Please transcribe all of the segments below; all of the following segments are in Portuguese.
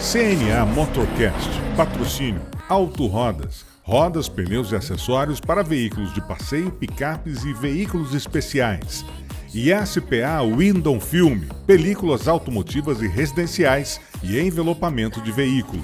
CNA Motorcast, patrocínio Auto Rodas, rodas, pneus e acessórios para veículos de passeio, picapes e veículos especiais. E SPA Window Film, películas automotivas e residenciais e envelopamento de veículos.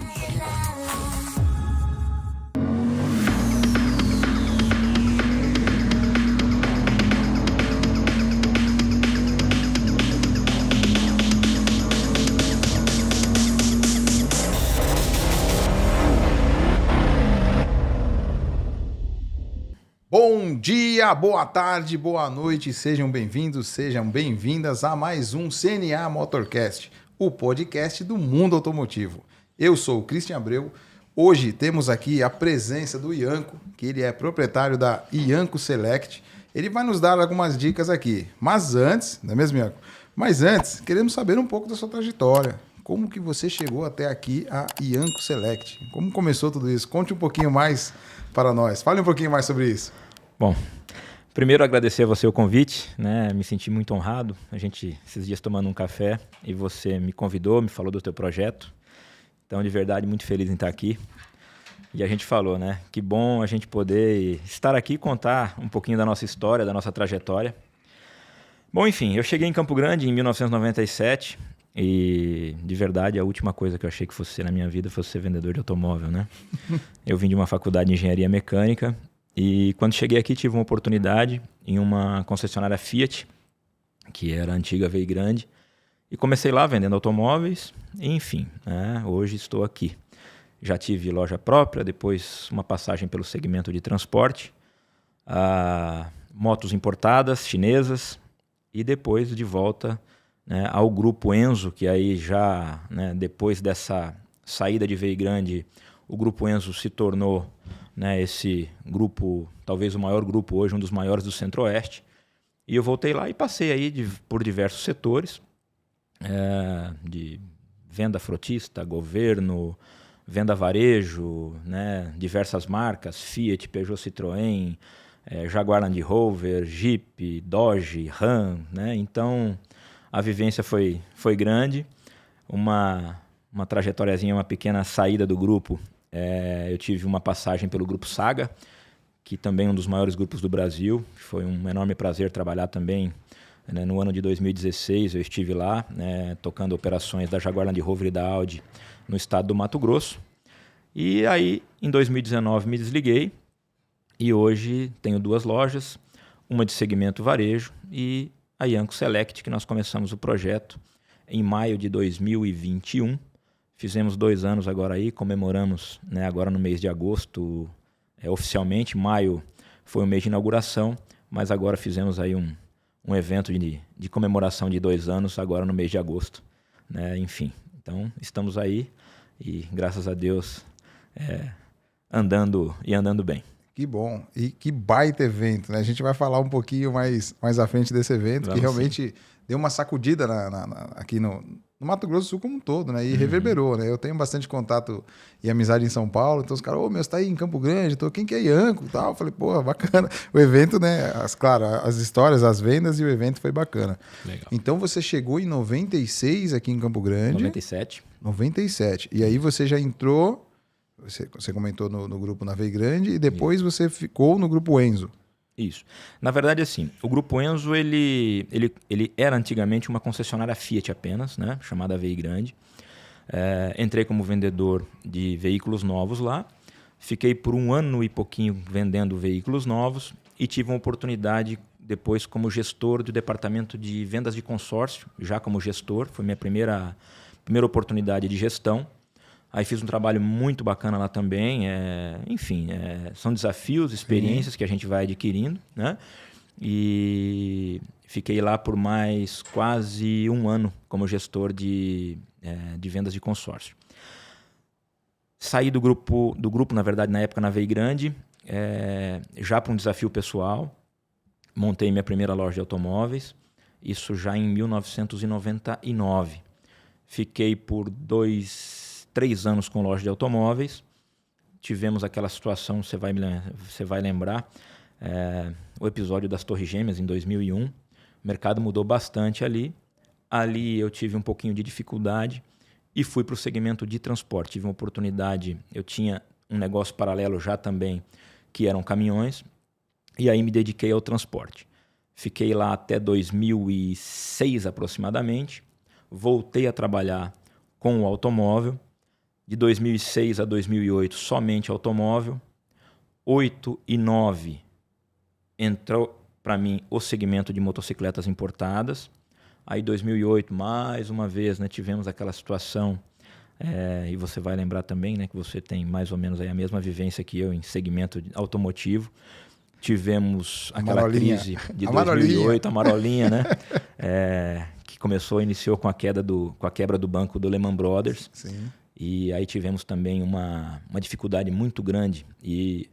Bom dia, boa tarde, boa noite, sejam bem-vindos, sejam bem-vindas a mais um CNA Motorcast, o podcast do mundo automotivo. Eu sou o Cristian Abreu, hoje temos aqui a presença do Ianco, que ele é proprietário da Ianco Select. Ele vai nos dar algumas dicas aqui, mas antes, não é mesmo, Ianco? Mas antes, queremos saber um pouco da sua trajetória. Como que você chegou até aqui a Ianco Select? Como começou tudo isso? Conte um pouquinho mais para nós. Fale um pouquinho mais sobre isso. Bom, primeiro agradecer a você o convite, né? Me senti muito honrado. A gente, esses dias tomando um café, e você me convidou, me falou do teu projeto. Então, de verdade, muito feliz em estar aqui. E a gente falou, né? Que bom a gente poder estar aqui e contar um pouquinho da nossa história, da nossa trajetória. Bom, enfim, eu cheguei em Campo Grande em 1997 e, de verdade, a última coisa que eu achei que fosse ser na minha vida fosse ser vendedor de automóvel, né? Eu vim de uma faculdade de engenharia mecânica. E quando cheguei aqui tive uma oportunidade em uma concessionária Fiat, que era a antiga Vei Grande, e comecei lá vendendo automóveis, e, enfim, né, hoje estou aqui. Já tive loja própria, depois uma passagem pelo segmento de transporte, motos importadas, chinesas, e depois de volta, né, ao Grupo Enzo, que aí já, né, depois dessa saída de Vei Grande, o Grupo Enzo se tornou, né, esse grupo, talvez o maior grupo hoje, um dos maiores do Centro-Oeste. E eu voltei lá e passei aí por diversos setores, de venda frotista, governo, venda varejo, né, diversas marcas, Fiat, Peugeot, Citroën, Jaguar Land Rover, Jeep, Dodge, Ram, né? Então a vivência foi grande, uma trajetóriazinha, uma pequena saída do grupo. Eu tive uma passagem pelo Grupo Saga, que também é um dos maiores grupos do Brasil. Foi um enorme prazer trabalhar também, né, no ano de 2016. Eu estive lá, né, tocando operações da Jaguar Land Rover e da Audi no estado do Mato Grosso. E aí, em 2019, me desliguei e hoje tenho duas lojas, uma de segmento varejo e a Ianco Select, que nós começamos o projeto em maio de 2021. Fizemos 2 anos agora aí, comemoramos, né, agora no mês de agosto, oficialmente. Maio foi o mês de inauguração, mas agora fizemos aí um evento de comemoração de 2 anos, agora no mês de agosto, né? Enfim, então estamos aí e graças a Deus andando bem. Que bom. E que baita evento, né? A gente vai falar um pouquinho mais à frente desse evento, que realmente deu uma sacudida aqui no Mato Grosso do Sul como um todo, né? E reverberou, né? Eu tenho bastante contato e amizade em São Paulo, então os caras, você tá aí em Campo Grande, quem que é Ianco e tal? Eu falei, bacana. O evento, né? Claro, as histórias, as vendas e o evento foi bacana. Legal. Então você chegou em 96 aqui em Campo Grande. 97. E aí você já entrou, você comentou no grupo na Vei Grande e depois você ficou no Grupo Enzo. Isso. Na verdade, assim, o Grupo Enzo, ele era antigamente uma concessionária Fiat apenas, né, chamada Vei Grande. Entrei como vendedor de veículos novos lá, fiquei por 1 ano e pouquinho vendendo veículos novos e tive uma oportunidade depois como gestor do departamento de vendas de consórcio, já como gestor, foi minha primeira oportunidade de gestão. Aí fiz um trabalho muito bacana lá também. Enfim, são desafios, experiências que a gente vai adquirindo, né? E fiquei lá por mais quase 1 ano como gestor de vendas de consórcio. Saí do grupo, na verdade, na época na Vei Grande, já para um desafio pessoal. Montei minha primeira loja de automóveis, isso já em 1999. Fiquei por 3 anos com loja de automóveis. Tivemos aquela situação, você vai lembrar, o episódio das Torres Gêmeas em 2001. O mercado mudou bastante ali. Ali eu tive um pouquinho de dificuldade e fui para o segmento de transporte. Tive uma oportunidade, eu tinha um negócio paralelo já também, que eram caminhões, e aí me dediquei ao transporte. Fiquei lá até 2006 aproximadamente, voltei a trabalhar com o automóvel, de 2006 a 2008 somente automóvel, 8 e 9 entrou para mim o segmento de motocicletas importadas. Aí 2008, mais uma vez, né, tivemos aquela situação, e você vai lembrar também, né, que você tem mais ou menos aí a mesma vivência que eu em segmento automotivo. Tivemos aquela crise de 2008, a marolinha, né? Que iniciou com a quebra do banco do Lehman Brothers. Sim. E aí tivemos também uma dificuldade muito grande de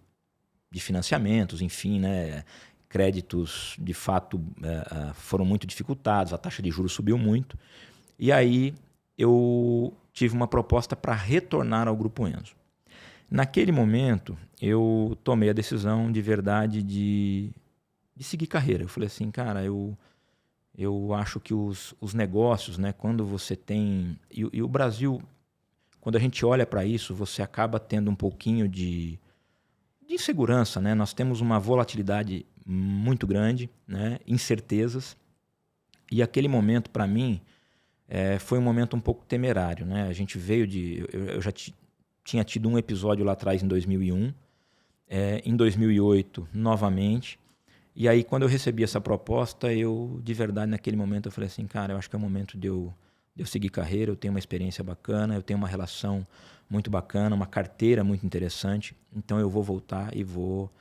financiamentos, enfim, né? Créditos, de fato, foram muito dificultados, a taxa de juros subiu muito. E aí eu tive uma proposta para retornar ao Grupo Enzo. Naquele momento, eu tomei a decisão de verdade de seguir carreira. Eu falei assim, cara, eu acho que os negócios, né, quando você tem... E o Brasil, quando a gente olha para isso, você acaba tendo um pouquinho de insegurança, né? Nós temos uma volatilidade muito grande, né? Incertezas. E aquele momento, para mim, foi um momento um pouco temerário, né? A gente veio de... Eu já tinha tido um episódio lá atrás, em 2001. Em 2008, novamente. E aí, quando eu recebi essa proposta, de verdade, naquele momento, eu falei assim, cara, eu acho que é o momento de eu seguir carreira, eu tenho uma experiência bacana, eu tenho uma relação muito bacana, uma carteira muito interessante, então eu vou voltar e vou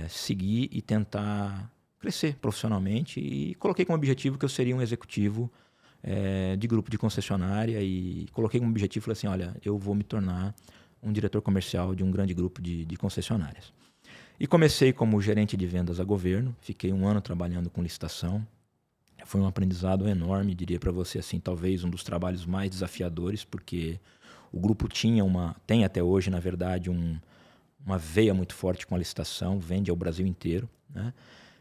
seguir e tentar crescer profissionalmente, e coloquei como objetivo que eu seria um executivo de grupo de concessionária, e coloquei como objetivo, falei assim, olha, eu vou me tornar um diretor comercial de um grande grupo de concessionárias. E comecei como gerente de vendas a governo, fiquei 1 ano trabalhando com licitação. Foi um aprendizado enorme, diria para você, assim, talvez um dos trabalhos mais desafiadores, porque o grupo tem até hoje, na verdade, uma veia muito forte com a licitação, vende ao Brasil inteiro, né?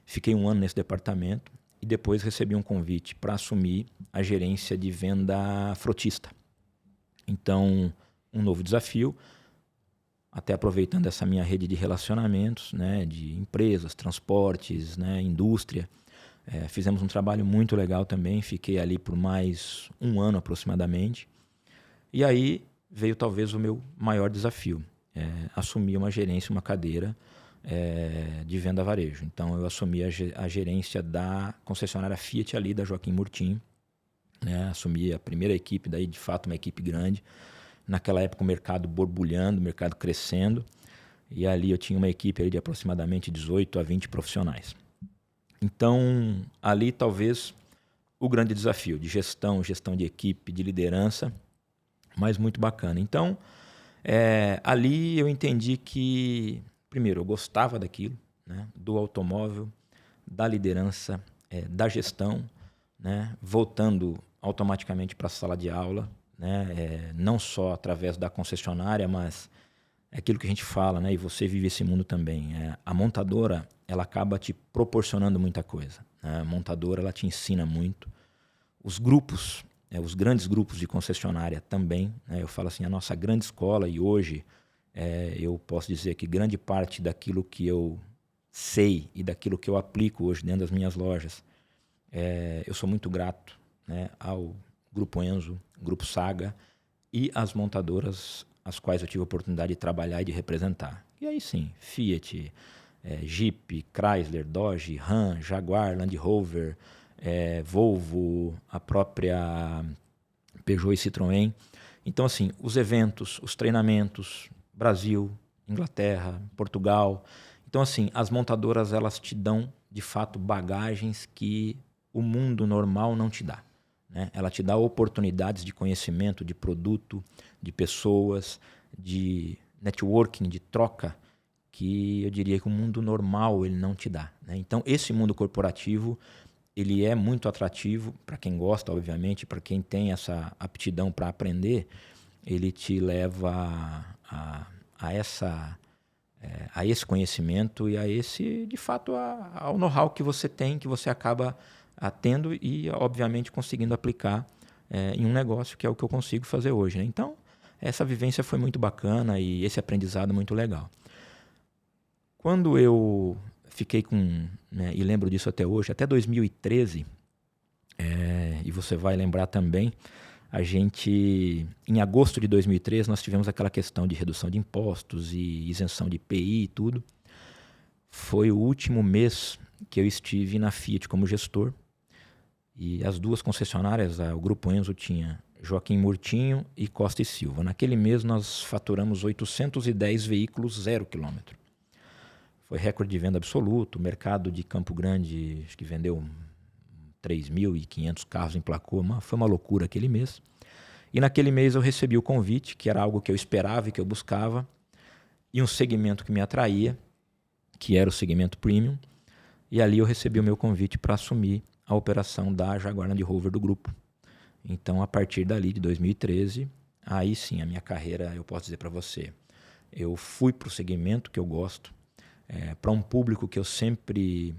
Fiquei 1 ano nesse departamento e depois recebi um convite para assumir a gerência de venda frotista. Então, um novo desafio, até aproveitando essa minha rede de relacionamentos, né, de empresas, transportes, né, indústria. Fizemos um trabalho muito legal também, fiquei ali por mais 1 ano aproximadamente. E aí veio talvez o meu maior desafio, assumir uma gerência, uma cadeira de venda a varejo. Então eu assumi a gerência da concessionária Fiat ali, da Joaquim Murtinho, né? Assumi a primeira equipe, daí de fato uma equipe grande. Naquela época o mercado borbulhando, o mercado crescendo, e ali eu tinha uma equipe ali de aproximadamente 18 a 20 profissionais. Então, ali talvez o grande desafio de gestão de equipe, de liderança, mas muito bacana. Então, ali eu entendi que, primeiro, eu gostava daquilo, né, do automóvel, da liderança, da gestão, né, voltando automaticamente para a sala de aula, né, não só através da concessionária, mas é aquilo que a gente fala, né, e você vive esse mundo também. A montadora, ela acaba te proporcionando muita coisa, né? A montadora, ela te ensina muito. Os grupos, os grandes grupos de concessionária também, né? Eu falo assim, a nossa grande escola, e hoje eu posso dizer que grande parte daquilo que eu sei e daquilo que eu aplico hoje dentro das minhas lojas, eu sou muito grato, né, ao Grupo Enzo, Grupo Saga e as montadoras as quais eu tive a oportunidade de trabalhar e de representar. E aí sim, Fiat, Jeep, Chrysler, Dodge, Ram, Jaguar, Land Rover, Volvo, a própria Peugeot e Citroën. Então, assim, os eventos, os treinamentos, Brasil, Inglaterra, Portugal. Então, assim, as montadoras, elas te dão, de fato, bagagens que o mundo normal não te dá, né? Ela te dá oportunidades de conhecimento, de produto, de pessoas, de networking, de troca, que eu diria que o mundo normal ele não te dá, né? Então, esse mundo corporativo, ele é muito atrativo para quem gosta, obviamente, para quem tem essa aptidão para aprender, ele te leva a esse conhecimento e a esse, de fato, ao know-how que você tem, que você acaba tendo e, obviamente, conseguindo aplicar em um negócio que é o que eu consigo fazer hoje, né? Então, essa vivência foi muito bacana e esse aprendizado muito legal. Quando eu fiquei com, né, e lembro disso até hoje, até 2013, e você vai lembrar também, a gente, em agosto de 2013, nós tivemos aquela questão de redução de impostos e isenção de IPI e tudo. Foi o último mês que eu estive na Fiat como gestor. E as duas concessionárias, o Grupo Enzo tinha Joaquim Murtinho e Costa e Silva. Naquele mês nós faturamos 810 veículos 0 quilômetro. Foi recorde de venda absoluto. O mercado de Campo Grande, acho que vendeu 3.500 carros, emplacou. Foi uma loucura aquele mês. E naquele mês eu recebi o convite, que era algo que eu esperava e que eu buscava, e um segmento que me atraía, que era o segmento premium. E ali eu recebi o meu convite para assumir a operação da Jaguar Land Rover do grupo. Então, a partir dali, de 2013, aí sim, a minha carreira, eu posso dizer para você, eu fui para o segmento que eu gosto, para um público que eu sempre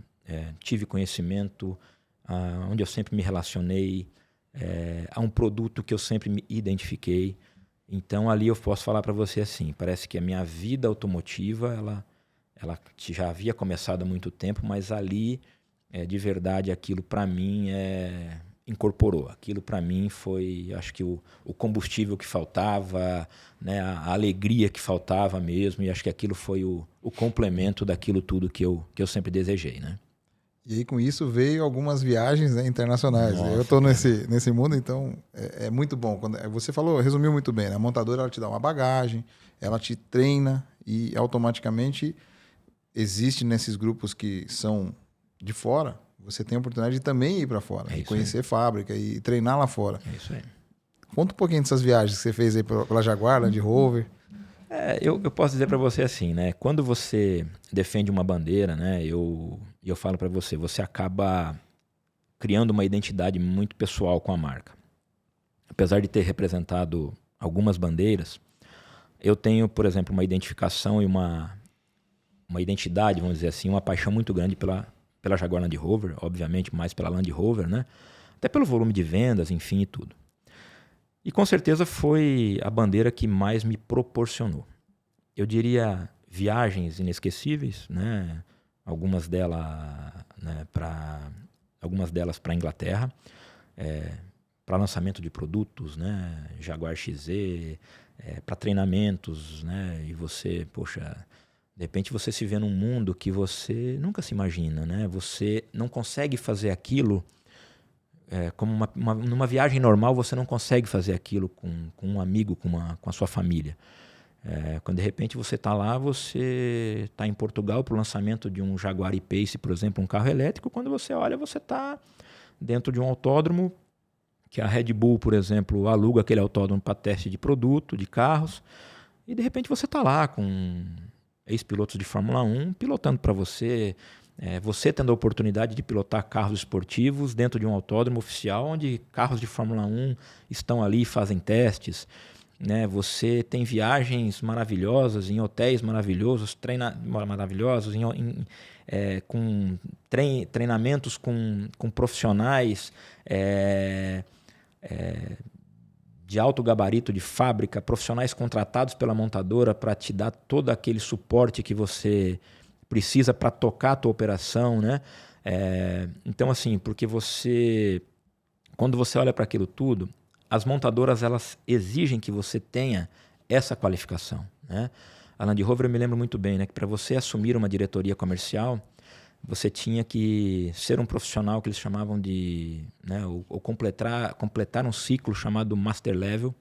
tive conhecimento, onde eu sempre me relacionei, a um produto que eu sempre me identifiquei. Então, ali eu posso falar para você assim, parece que a minha vida automotiva, ela já havia começado há muito tempo, mas ali, de verdade, aquilo para mim incorporou. Aquilo para mim foi, acho que o combustível que faltava, né, a alegria que faltava mesmo, e acho que aquilo foi o complemento daquilo tudo que eu sempre desejei, né? E aí com isso veio algumas viagens, né, internacionais. Nossa, eu estou nesse mundo, então é muito bom. Quando você falou, resumiu muito bem, né? A montadora ela te dá uma bagagem, ela te treina e automaticamente existe nesses grupos que são de fora, você tem a oportunidade de também ir para fora, conhecer fábrica e treinar lá fora. É isso aí. Conta um pouquinho dessas viagens que você fez aí pela Jaguar, Land Rover. Eu posso dizer para você assim, né? Quando você defende uma bandeira, né? Eu falo para você, você acaba criando uma identidade muito pessoal com a marca. Apesar de ter representado algumas bandeiras, eu tenho, por exemplo, uma identificação e uma identidade, vamos dizer assim, uma paixão muito grande pela Jaguar Land Rover, obviamente mais pela Land Rover, né? Até pelo volume de vendas, enfim, e tudo. E com certeza foi a bandeira que mais me proporcionou. Eu diria viagens inesquecíveis, né? Algumas delas para a Inglaterra, para lançamento de produtos, né? Jaguar XZ, para treinamentos, né? E você, poxa, de repente você se vê num mundo que você nunca se imagina, né? Você não consegue fazer aquilo como numa viagem normal, você não consegue fazer aquilo com um amigo, com a sua família. Quando de repente você está lá, você está em Portugal para o lançamento de um Jaguar E-Pace, por exemplo, um carro elétrico. Quando você olha, você está dentro de um autódromo que a Red Bull, por exemplo, aluga aquele autódromo para teste de produto, de carros. E de repente você está lá com ex-pilotos de Fórmula 1 pilotando para você. Você tendo a oportunidade de pilotar carros esportivos dentro de um autódromo oficial, onde carros de Fórmula 1 estão ali e fazem testes. Né? Você tem viagens maravilhosas, em hotéis maravilhosos, maravilhosos, com treinamentos com profissionais de alto gabarito de fábrica, profissionais contratados pela montadora para te dar todo aquele suporte que você precisa para tocar a tua operação, né? Então, assim, porque quando você olha para aquilo tudo, as montadoras elas exigem que você tenha essa qualificação, né? A Land Rover eu me lembro muito bem, né, que para você assumir uma diretoria comercial, você tinha que ser um profissional que eles chamavam de, né, ou completar um ciclo chamado Master Level.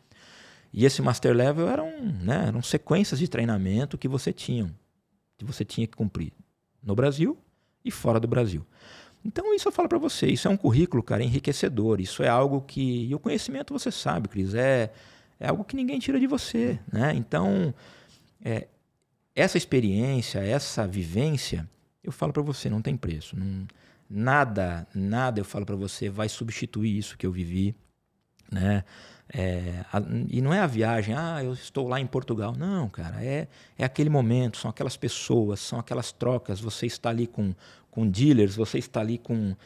E esse Master Level eram sequências de treinamento que você tinha que cumprir no Brasil e fora do Brasil. Então isso eu falo para você, isso é um currículo, cara, enriquecedor. Isso é algo que... E o conhecimento, você sabe, Cris, é algo que ninguém tira de você, né? Então, essa experiência, essa vivência, eu falo para você, não tem preço. Nada, eu falo para você, vai substituir isso que eu vivi, né? E não é a viagem, eu estou lá em Portugal. Não, cara, é aquele momento, são aquelas pessoas, são aquelas trocas. Você está ali com dealers, você está ali com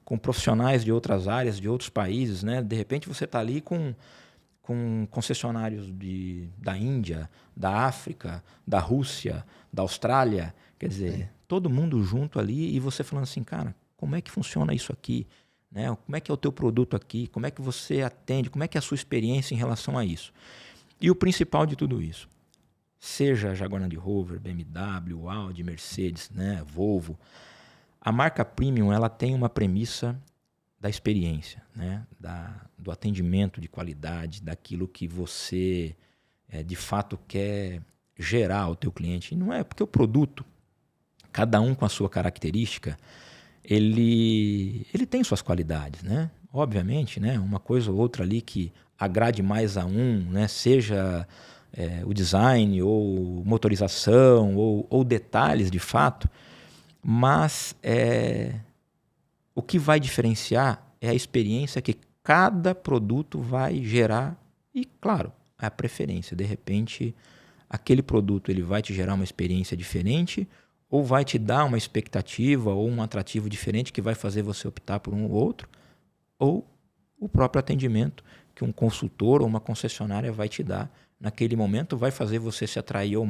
com profissionais de outras áreas, de outros países, né? De repente você está ali com concessionários da Índia, da África, da Rússia, da Austrália, quer dizer, todo mundo junto ali e você falando assim, cara, como é que funciona isso aqui? Né? Como é que é o teu produto aqui? Como é que você atende? Como é que é a sua experiência em relação a isso? E o principal de tudo isso, seja Jaguar Land Rover, BMW, Audi, Mercedes, né, Volvo, a marca Premium ela tem uma premissa da experiência, né, do atendimento de qualidade, daquilo que você de fato quer gerar ao teu cliente. E não é porque o produto, cada um com a sua característica, ele tem suas qualidades, né? Obviamente, né? Uma coisa ou outra ali que agrade mais a um, né? Seja o design ou motorização ou detalhes de fato, mas o que vai diferenciar é a experiência que cada produto vai gerar e, claro, a preferência. De repente, aquele produto ele vai te gerar uma experiência diferente ou vai te dar uma expectativa ou um atrativo diferente que vai fazer você optar por um ou outro, ou o próprio atendimento que um consultor ou uma concessionária vai te dar naquele momento vai fazer você se atrair ou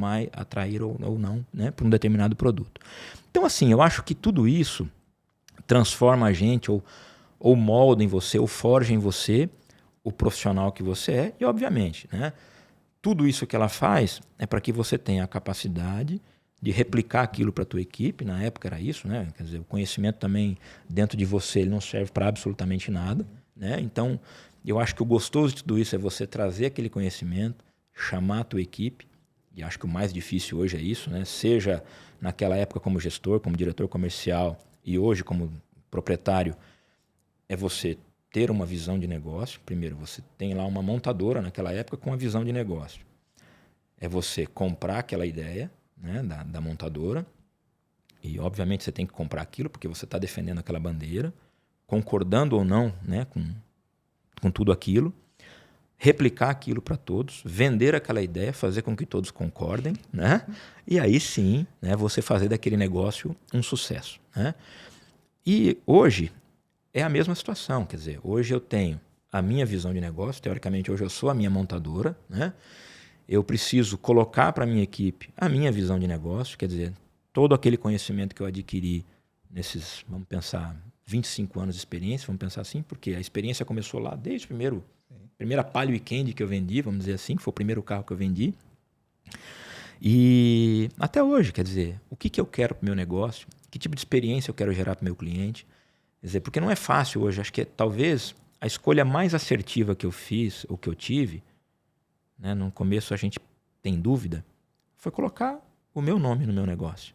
não, né, por um determinado produto. Então, assim, eu acho que tudo isso transforma a gente ou molda em você, ou forja em você o profissional que você é e, obviamente, né, tudo isso que ela faz é para que você tenha a capacidade de replicar aquilo para a tua equipe. Na época era isso, né? Quer dizer, o conhecimento também dentro de você ele não serve para absolutamente nada, né? Então, eu acho que o gostoso de tudo isso é você trazer aquele conhecimento, chamar a tua equipe, e acho que o mais difícil hoje é isso, né? Seja naquela época como gestor, como diretor comercial e hoje como proprietário, é você ter uma visão de negócio. Primeiro, você tem lá uma montadora naquela época com uma visão de negócio. É você comprar aquela ideia, né, da montadora, e obviamente você tem que comprar aquilo porque você está defendendo aquela bandeira, concordando ou não, né, com tudo aquilo, replicar aquilo para todos, vender aquela ideia, fazer com que todos concordem, né, e aí sim, né, você fazer daquele negócio um sucesso, né. E hoje é a mesma situação, quer dizer, hoje eu tenho a minha visão de negócio, teoricamente hoje eu sou a minha montadora, né. Eu preciso colocar para a minha equipe a minha visão de negócio, quer dizer, todo aquele conhecimento que eu adquiri nesses, vamos pensar, 25 anos de experiência, vamos pensar assim, porque a experiência começou lá desde a primeira Palio Weekend que eu vendi, vamos dizer assim, que foi o primeiro carro que eu vendi. E até hoje, quer dizer, o que eu quero para o meu negócio, que tipo de experiência eu quero gerar para o meu cliente. Quer dizer, porque não é fácil hoje, acho que talvez a escolha mais assertiva que eu fiz, ou que eu tive, né, no começo a gente tem dúvida, foi colocar o meu nome no meu negócio.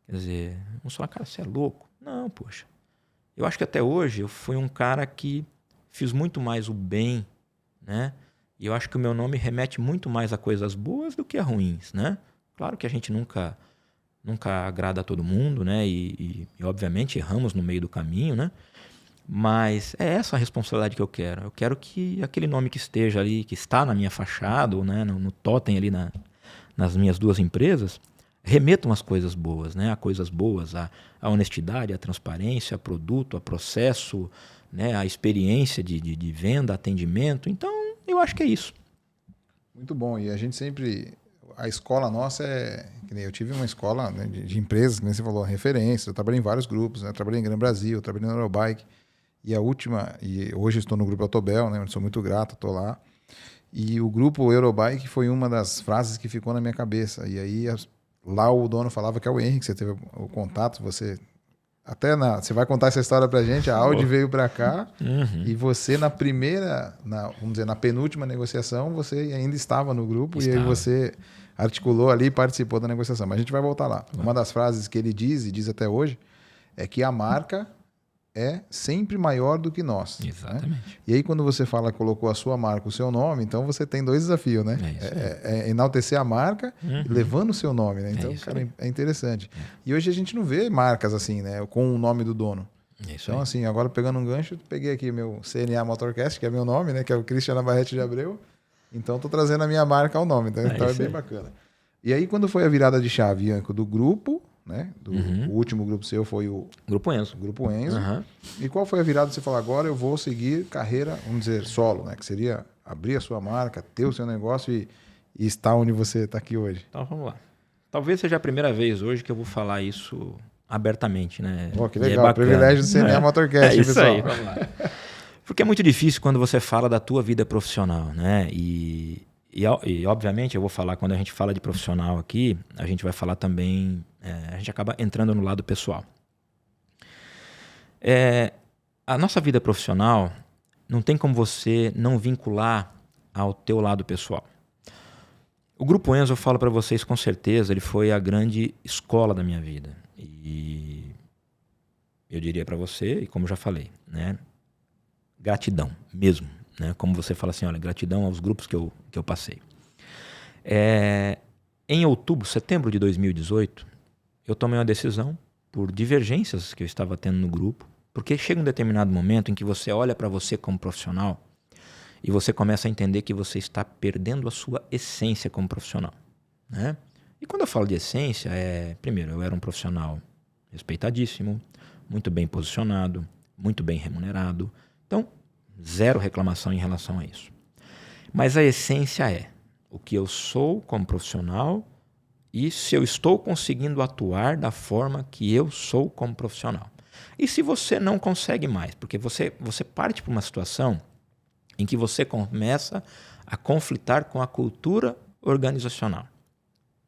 Quer dizer, vamos falar, cara, você é louco? Não, poxa. Eu acho que até hoje eu fui um cara que fiz muito mais o bem, né? E eu acho que o meu nome remete muito mais a coisas boas do que a ruins, né? Claro que a gente nunca agrada a todo mundo, né? E obviamente erramos no meio do caminho, né? Mas é essa a responsabilidade que eu quero. Eu quero que aquele nome que esteja ali, que está na minha fachada, ou, né, no totem ali nas minhas duas empresas, remetam às coisas boas, né? A coisas boas, a honestidade, a transparência, a produto, a processo, né? A experiência de venda, atendimento. Então, eu acho que é isso. Muito bom. E a gente sempre... A escola nossa que nem eu tive uma escola, né, de empresas, como você falou, referência. Eu trabalhei em vários grupos, né? Eu trabalhei em Gran Brasil, eu trabalhei na Eurobike. E a última, e hoje estou no grupo Autobel, né? Sou muito grato, estou lá. E o grupo Eurobike foi uma das frases que ficou na minha cabeça. E aí lá o dono falava que é o Henrique, você teve o contato, você você vai contar essa história pra gente, a Audi veio para cá, e você na primeira, vamos dizer, na penúltima negociação, você ainda estava no grupo, e aí você articulou ali e participou da negociação. Mas a gente vai voltar lá. Uma das frases que ele diz, e diz até hoje, é que a marca é sempre maior do que nós. Exatamente. Né? E aí, quando você fala que colocou a sua marca, o seu nome, então você tem dois desafios, né? É enaltecer a marca levando o seu nome, né? Então, cara, é interessante. E hoje a gente não vê marcas assim, né? Com o nome do dono. Então, assim, agora pegando um gancho, peguei aqui meu CNA Motorcast, que é meu nome, né? Que é o Cristiano Barretti de Abreu. Então, estou trazendo a minha marca ao nome. Então, é bem bacana. E aí, quando foi a virada de chave, Ianco, do grupo, né? O último grupo seu foi o Grupo Enzo. Grupo Enzo. Uhum. E qual foi a virada? Você falou, agora eu vou seguir carreira, vamos dizer, solo, né? Que seria abrir a sua marca, ter o seu negócio e estar onde você está aqui hoje. Então vamos lá. Talvez seja a primeira vez hoje que eu vou falar isso abertamente, né? Pô, que legal, privilégio de ser Motorcast, isso pessoal. Aí, vamos lá. Porque é muito difícil quando você fala da tua vida profissional, né? E obviamente eu vou falar, quando a gente fala de profissional aqui, a gente vai falar também, a gente acaba entrando no lado pessoal. A nossa vida profissional não tem como você não vincular ao teu lado pessoal. O Grupo Enzo, eu falo para vocês com certeza, ele foi a grande escola da minha vida. E eu diria para você, e como eu já falei, né? Gratidão mesmo. Né? Como você fala assim, olha, gratidão aos grupos que eu passei. Em setembro de 2018, eu tomei uma decisão por divergências que eu estava tendo no grupo, porque chega um determinado momento em que você olha para você como profissional e você começa a entender que você está perdendo a sua essência como profissional. Né? E quando eu falo de essência, primeiro, eu era um profissional respeitadíssimo, muito bem posicionado, muito bem remunerado. Então, zero reclamação em relação a isso. Mas a essência é o que eu sou como profissional e se eu estou conseguindo atuar da forma que eu sou como profissional. E se você não consegue mais, porque você parte para uma situação em que você começa a conflitar com a cultura organizacional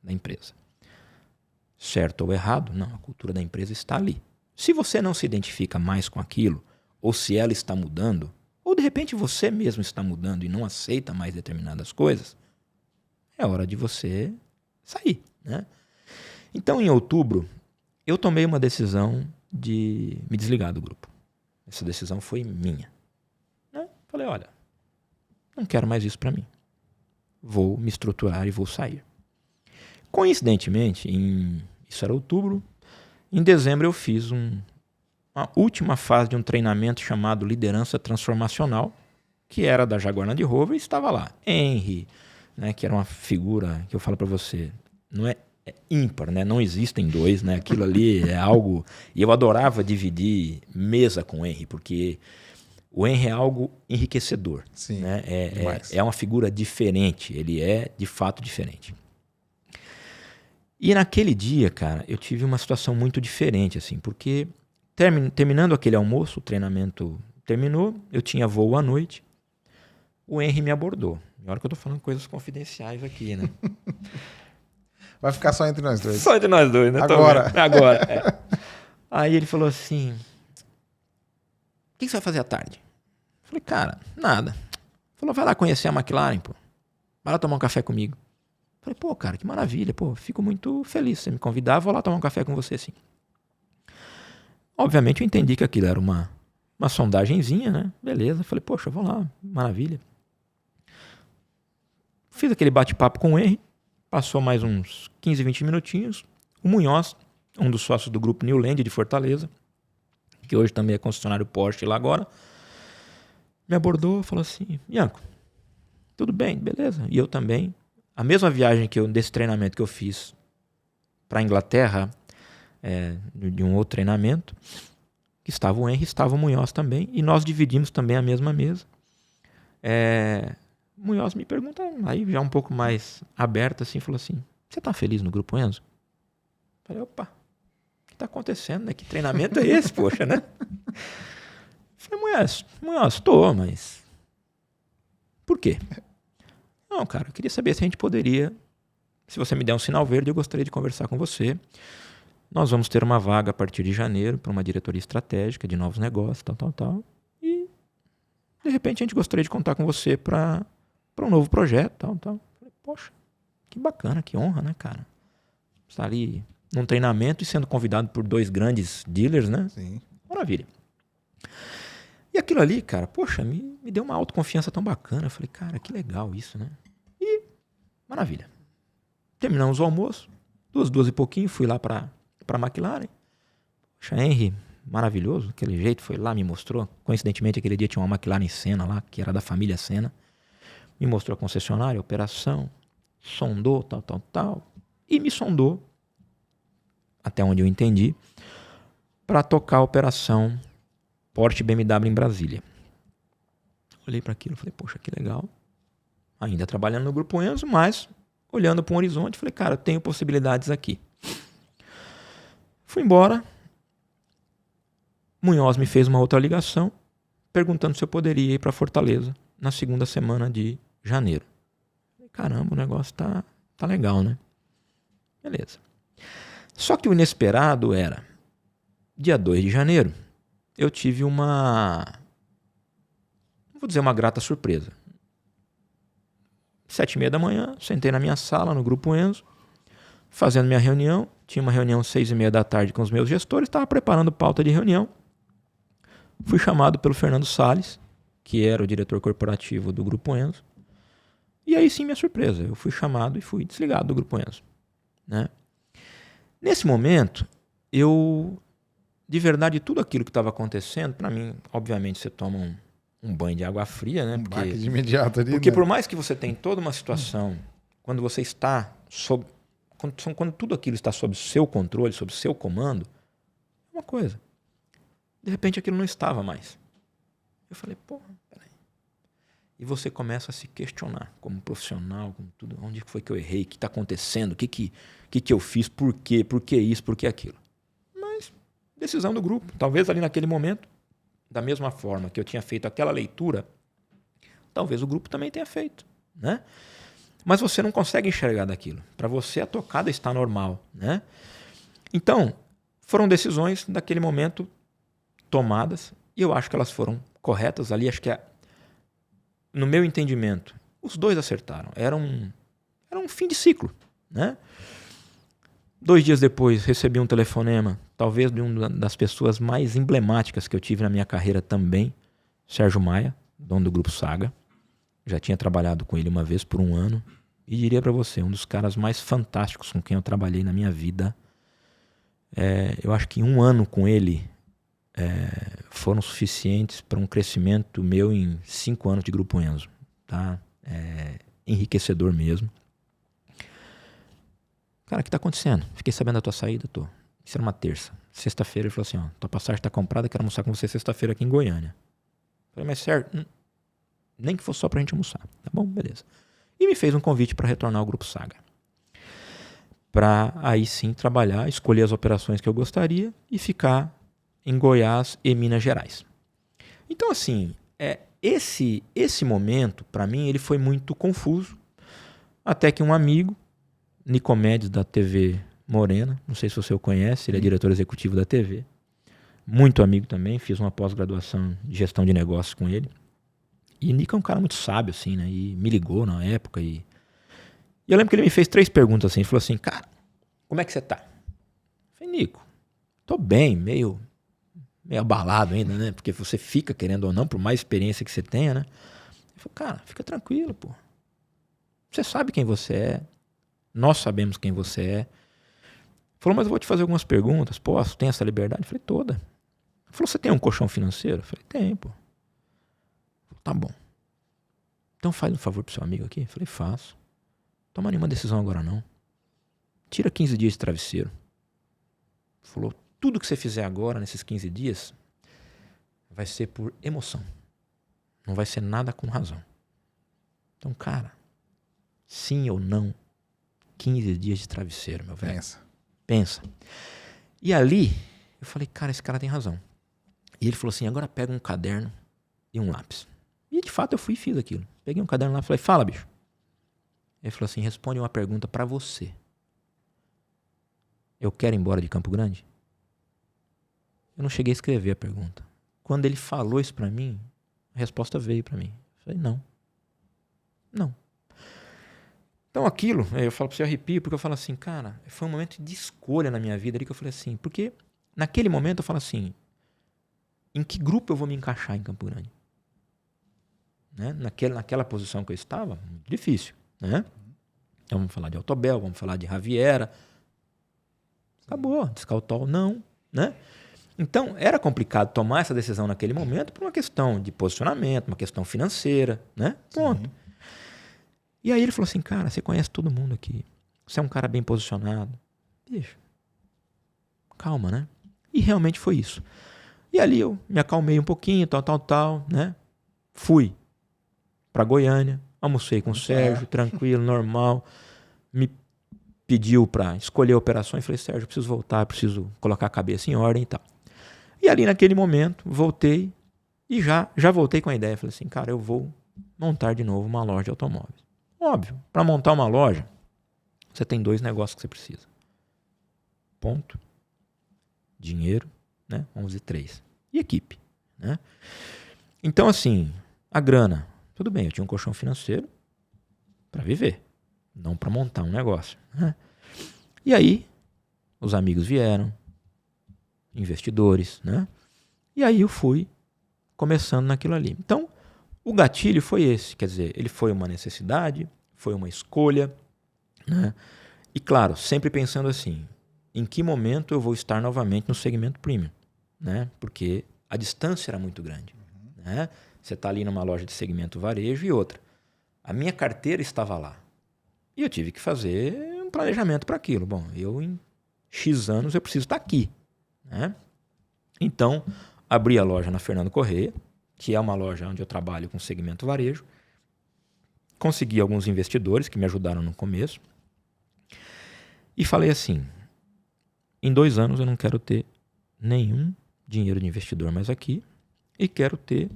da empresa. Certo ou errado? Não, a cultura da empresa está ali. Se você não se identifica mais com aquilo, ou se ela está mudando, ou de repente você mesmo está mudando e não aceita mais determinadas coisas, é hora de você sair. Né? Então, em outubro, eu tomei uma decisão de me desligar do grupo. Essa decisão foi minha. Né? Falei, olha, não quero mais isso para mim. Vou me estruturar e vou sair. Coincidentemente, isso era outubro, em dezembro eu fiz a última fase de um treinamento chamado Liderança Transformacional, que era da Jaguar Land Rover, e estava lá. Henry, né, que era uma figura que eu falo para você, não é ímpar, né? Não existem dois, né? Aquilo ali é algo... E eu adorava dividir mesa com o Henry, porque o Henry é algo enriquecedor. Sim, né? É uma figura diferente, ele é de fato diferente. E naquele dia, cara, eu tive uma situação muito diferente, assim, porque terminando aquele almoço, o treinamento terminou, eu tinha voo à noite, o Henry me abordou. E olha que eu tô falando coisas confidenciais aqui, né? Vai ficar só entre nós dois. Só entre nós dois, né? Agora. Aí ele falou assim, o que você vai fazer à tarde? Eu falei, cara, nada. Ele falou, vai lá conhecer a McLaren, pô. Vai lá tomar um café comigo. Eu falei, pô, cara, que maravilha, pô. Fico muito feliz. Se você me convidar, vou lá tomar um café com você, sim. Obviamente eu entendi que aquilo era uma sondagenzinha, né? Beleza. Eu falei, poxa, eu vou lá, maravilha. Fiz aquele bate-papo com o Henry. Passou mais uns 15, 20 minutinhos. O Munhoz, um dos sócios do grupo Newland de Fortaleza, que hoje também é concessionário Porsche lá agora, me abordou e falou assim, Ianco, tudo bem, beleza. E eu também. A mesma viagem desse treinamento que eu fiz para a Inglaterra, de um outro treinamento, que estava o Henry, estava o Munhoz também, e nós dividimos também a mesma mesa. Munhoz me pergunta, aí já um pouco mais aberto, assim, falou assim, você tá feliz no Grupo Enzo? Falei, opa, o que tá acontecendo, né? Que treinamento é esse, poxa, né? Falei, Munhoz, tô, mas por quê? Não, cara, eu queria saber se a gente poderia, se você me der um sinal verde, eu gostaria de conversar com você. Nós vamos ter uma vaga a partir de janeiro para uma diretoria estratégica de novos negócios, tal. E, de repente, a gente gostaria de contar com você para um novo projeto, tal. Falei, poxa, que bacana, que honra, né, cara? Estar ali num treinamento e sendo convidado por 2 grandes dealers, né? Sim. Maravilha. E aquilo ali, cara, poxa, me deu uma autoconfiança tão bacana. Eu falei, cara, que legal isso, né? E, maravilha. Terminamos o almoço, 2 e pouquinho, fui lá para a McLaren. Poxa, Henry, maravilhoso, aquele jeito, foi lá, me mostrou. Coincidentemente, aquele dia tinha uma McLaren Senna lá, que era da família Senna. Me mostrou a concessionária, a operação, sondou, tal. E me sondou até onde eu entendi, para tocar a operação Porsche BMW em Brasília. Olhei para aquilo e falei, poxa, que legal. Ainda trabalhando no Grupo Enzo, mas olhando para um horizonte, falei, cara, eu tenho possibilidades aqui. Fui embora. Munhoz me fez uma outra ligação, perguntando se eu poderia ir para Fortaleza na segunda semana de janeiro. Falei, caramba, o negócio tá legal, né? Beleza. Só que o inesperado era, dia 2 de janeiro, eu tive uma, não vou dizer uma grata surpresa. 7h30 da manhã, sentei na minha sala, no Grupo Enzo, fazendo minha reunião. Tinha uma reunião 6h30 da tarde com os meus gestores, estava preparando pauta de reunião. Fui chamado pelo Fernando Salles, que era o diretor corporativo do Grupo Enzo. E aí sim, minha surpresa, eu fui chamado e fui desligado do Grupo Enzo, né? Nesse momento, de verdade, tudo aquilo que estava acontecendo, para mim, obviamente, você toma um banho de água fria, né? Baque de imediato ali, porque né? por mais que você tenha toda uma situação, quando você está quando tudo aquilo está sob seu controle, sob seu comando, é uma coisa. De repente aquilo não estava mais. Eu falei, porra, peraí. E você começa a se questionar como profissional, como tudo. Onde foi que eu errei? O que está acontecendo? O que eu fiz? Por quê? Por que isso? Por que aquilo? Mas, decisão do grupo. Talvez ali naquele momento, da mesma forma que eu tinha feito aquela leitura, talvez o grupo também tenha feito, né? Mas você não consegue enxergar daquilo. Para você, a tocada está normal, né? Então, foram decisões daquele momento tomadas e eu acho que elas foram corretas ali. Acho que, no meu entendimento, os dois acertaram. Era um fim de ciclo, né? 2 dias depois, recebi um telefonema, talvez de uma das pessoas mais emblemáticas que eu tive na minha carreira também, Sérgio Maia, dono do Grupo Saga. Já tinha trabalhado com ele uma vez por 1 ano. E diria para você, um dos caras mais fantásticos com quem eu trabalhei na minha vida. Eu acho que 1 ano com ele foram suficientes para um crescimento meu em 5 anos de Grupo Enzo. Tá? Enriquecedor mesmo. Cara, o que está acontecendo? Fiquei sabendo da tua saída, tô. Isso era uma terça. Sexta-feira ele falou assim, ó, tua passagem está comprada, quero almoçar com você sexta-feira aqui em Goiânia. Falei, mas certo, nem que fosse só pra gente almoçar. Tá bom, beleza. E me fez um convite para retornar ao Grupo Saga. Para aí sim trabalhar, escolher as operações que eu gostaria e ficar em Goiás e Minas Gerais. Então assim, esse momento, para mim, ele foi muito confuso. Até que um amigo, Nicomedes, da TV Morena, não sei se você o conhece, ele é diretor executivo da TV. Muito amigo também, fiz uma pós-graduação de gestão de negócios com ele. E Nico é um cara muito sábio, assim, né? E me ligou na época. E eu lembro que ele me fez 3 perguntas assim. Ele falou assim, cara, como é que você tá? Eu falei, Nico, tô bem, meio abalado ainda, né? Porque você fica, querendo ou não, por mais experiência que você tenha, né? Ele falou, cara, fica tranquilo, pô. Você sabe quem você é. Nós sabemos quem você é. Ele falou, mas eu vou te fazer algumas perguntas. Posso? Tem essa liberdade? Eu falei, toda. Ele falou, você tem um colchão financeiro? Eu falei, tem, pô. Tá bom. Então faz um favor pro seu amigo aqui. Eu falei, faço. Toma nenhuma decisão agora não. Tira 15 dias de travesseiro. Falou, tudo que você fizer agora, nesses 15 dias, vai ser por emoção. Não vai ser nada com razão. Então, cara, sim ou não, 15 dias de travesseiro, meu velho. Pensa. E ali, eu falei, cara, esse cara tem razão. E ele falou assim, agora pega um caderno e um lápis. E de fato eu fui e fiz aquilo. Peguei um caderno lá e falei, fala, bicho. Ele falou assim, responde uma pergunta pra você. Eu quero ir embora de Campo Grande? Eu não cheguei a escrever a pergunta. Quando ele falou isso pra mim, a resposta veio pra mim. Eu falei, não. Não. Então aquilo, eu falo pra você, eu arrepio, porque eu falo assim, cara, foi um momento de escolha na minha vida ali que eu falei assim, porque naquele momento eu falo assim, em que grupo eu vou me encaixar em Campo Grande? Né? Naquela posição que eu estava, muito difícil, né? Então vamos falar de Autobel, vamos falar de Raviera. Acabou, Descautol, não, né? Então era complicado tomar essa decisão naquele momento por uma questão de posicionamento, uma questão financeira, né? Ponto. Sim. E aí ele falou assim, cara, você conhece todo mundo aqui, você é um cara bem posicionado. Bicho, calma, né? E realmente foi isso. E ali eu me acalmei um pouquinho, tal, né? Fui para Goiânia, almocei com o Sérgio, tranquilo, normal. Me pediu para escolher operações. Falei, Sérgio, eu preciso voltar, preciso colocar a cabeça em ordem e tal. E ali naquele momento, voltei e já voltei com a ideia. Falei assim, cara, eu vou montar de novo uma loja de automóveis. Óbvio, para montar uma loja, você tem 2 negócios que você precisa. Ponto. Dinheiro, né? Vamos dizer 3. E equipe, né? Então, assim, a grana, tudo bem, eu tinha um colchão financeiro para viver, não para montar um negócio, né? E aí, os amigos vieram, investidores, né? E aí eu fui começando naquilo ali. Então, o gatilho foi esse, quer dizer, ele foi uma necessidade, foi uma escolha, né? E claro, sempre pensando assim, em que momento eu vou estar novamente no segmento premium, né? Porque a distância era muito grande, né? Você está ali numa loja de segmento varejo e outra. A minha carteira estava lá. E eu tive que fazer um planejamento para aquilo. Bom, eu em X anos eu preciso estar aqui, né? Então, abri a loja na Fernando Corrêa, que é uma loja onde eu trabalho com segmento varejo. Consegui alguns investidores que me ajudaram no começo. E falei assim, em 2 anos eu não quero ter nenhum dinheiro de investidor mais aqui e quero ter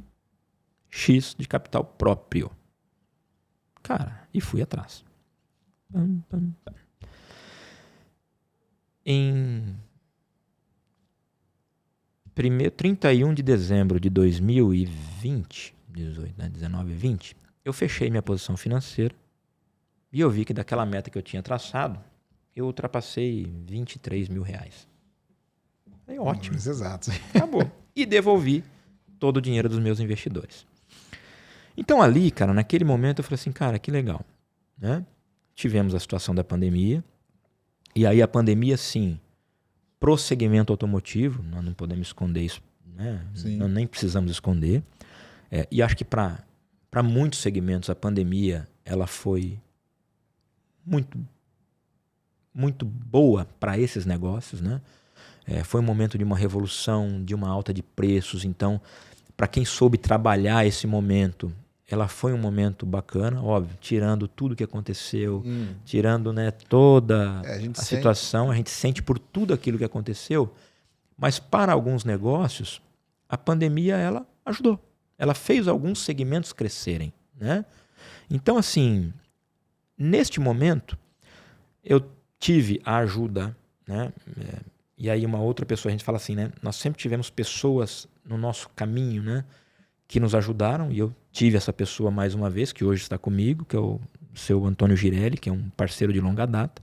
X de capital próprio. Cara, e fui atrás. Em 31 de dezembro de 2020, 19 e 20, eu fechei minha posição financeira e eu vi que daquela meta que eu tinha traçado, eu ultrapassei R$23 mil. É ótimo. Exato. Acabou. E devolvi todo o dinheiro dos meus investidores. Então ali, cara, naquele momento eu falei assim, cara, que legal, né? Tivemos a situação da pandemia. E aí a pandemia, sim, pro segmento automotivo, nós não podemos esconder isso, né? Nós nem precisamos esconder. E acho que para muitos segmentos a pandemia ela foi muito, muito boa para esses negócios, né? Foi um momento de uma revolução, de uma alta de preços. Então, para quem soube trabalhar esse momento, ela foi um momento bacana, óbvio, tirando tudo que aconteceu, tirando, né, toda a situação, a gente sente por tudo aquilo que aconteceu, mas para alguns negócios, a pandemia ela ajudou. Ela fez alguns segmentos crescerem, né? Então, assim, neste momento, eu tive a ajuda, né? E aí uma outra pessoa, a gente fala assim, né? Nós sempre tivemos pessoas no nosso caminho, né? Que nos ajudaram, e eu tive essa pessoa mais uma vez, que hoje está comigo, que é o seu Antônio Girelli, que é um parceiro de longa data,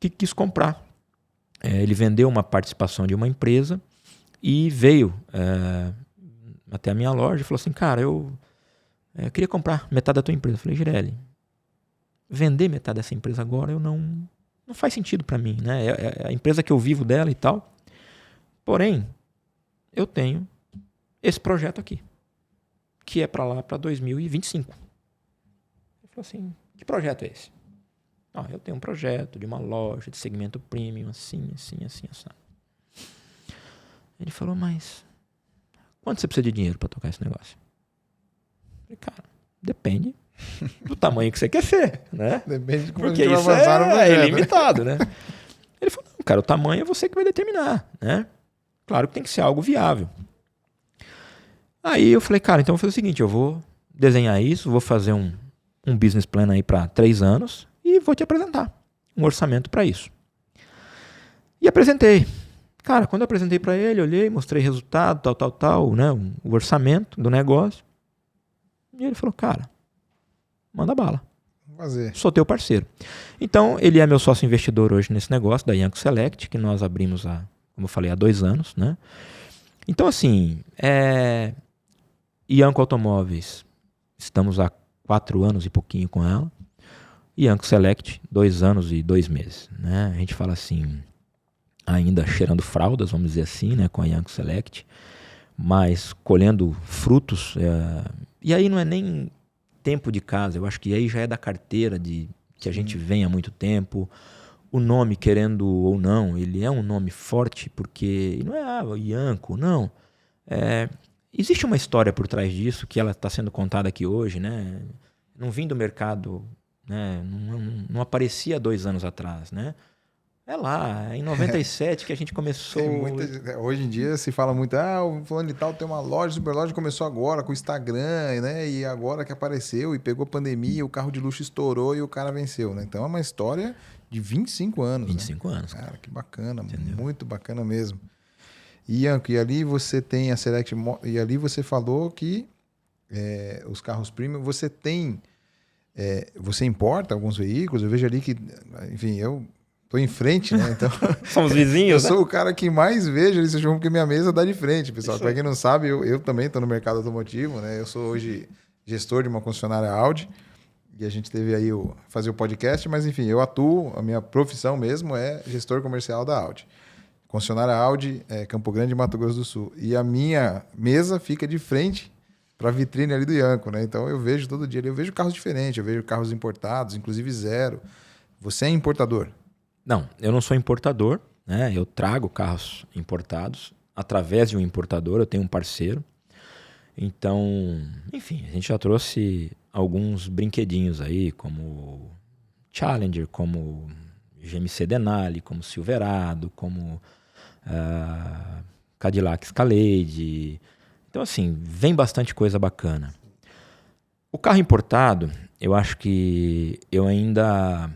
que quis comprar. Ele vendeu uma participação de uma empresa e veio até a minha loja e falou assim, cara, eu queria comprar metade da tua empresa. Eu falei, Girelli, vender metade dessa empresa agora não faz sentido para mim, né? É a empresa que eu vivo dela e tal. Porém, eu tenho esse projeto aqui, que é para lá, para 2025. Ele falou assim, que projeto é esse? Eu tenho um projeto de uma loja de segmento premium, assim. Ele falou, mas quanto você precisa de dinheiro para tocar esse negócio? Eu falei, cara, depende do tamanho que você quer ser, né? Depende de como porque a gente isso vai avançar no projeto. é ilimitado, né? Ele falou, não, cara, o tamanho é você que vai determinar, né? Claro que tem que ser algo viável. Aí eu falei, cara, então eu vou fazer o seguinte, eu vou desenhar isso, vou fazer um business plan aí para 3 anos e vou te apresentar um orçamento para isso. E apresentei. Cara, quando eu apresentei para ele, olhei, mostrei resultado, tal, né? O orçamento do negócio. E ele falou, cara, manda bala. Vou fazer. Sou teu parceiro. Então, ele é meu sócio investidor hoje nesse negócio da Ianco Select, que nós abrimos como eu falei, há 2 anos, né? Então, assim, Ianco Automóveis, estamos há 4 anos e pouquinho com ela. Ianco Select, 2 anos e 2 meses, né? A gente fala assim, ainda cheirando fraldas, vamos dizer assim, né? Com a Ianco Select, mas colhendo frutos. E aí não é nem tempo de casa, eu acho que aí já é da carteira que a gente vem há muito tempo. o nome, querendo ou não, ele é um nome forte, porque não é o Ianco, não. Existe uma história por trás disso, que ela está sendo contada aqui hoje, né? Não vim do mercado, né? Não aparecia 2 anos atrás, né? É lá, em 97 que a gente começou... Hoje em dia se fala muito, o fulano de tal tem uma loja, super loja, começou agora com o Instagram, né? E agora que apareceu e pegou pandemia, o carro de luxo estourou e o cara venceu, né? Então é uma história de 25 anos. 25 anos. Cara, que bacana, entendeu? Muito bacana mesmo. E, Ianco, e ali você tem a Select... E ali você falou que os carros premium, você tem... você importa alguns veículos, eu vejo ali que, enfim, eu... Tô em frente, né? Então, somos vizinhos, eu sou o cara que mais vejo esse jogo porque minha mesa dá de frente, pessoal. Para quem não sabe, eu também estou no mercado automotivo, né? Eu sou hoje gestor de uma concessionária Audi e a gente teve aí fazer o podcast, mas enfim, eu atuo, a minha profissão mesmo é gestor comercial da Audi. Concessionária Audi, Campo Grande, Mato Grosso do Sul. E a minha mesa fica de frente para a vitrine ali do Ianco, né? Então eu vejo todo dia, eu vejo carros diferentes, eu vejo carros importados, inclusive zero. Você é importador? Não, eu não sou importador, né? Eu trago carros importados através de um importador, eu tenho um parceiro. Então, enfim, a gente já trouxe alguns brinquedinhos aí, como Challenger, como GMC Denali, como Silverado, como Cadillac Escalade. Então, assim, vem bastante coisa bacana. O carro importado, eu acho que eu ainda...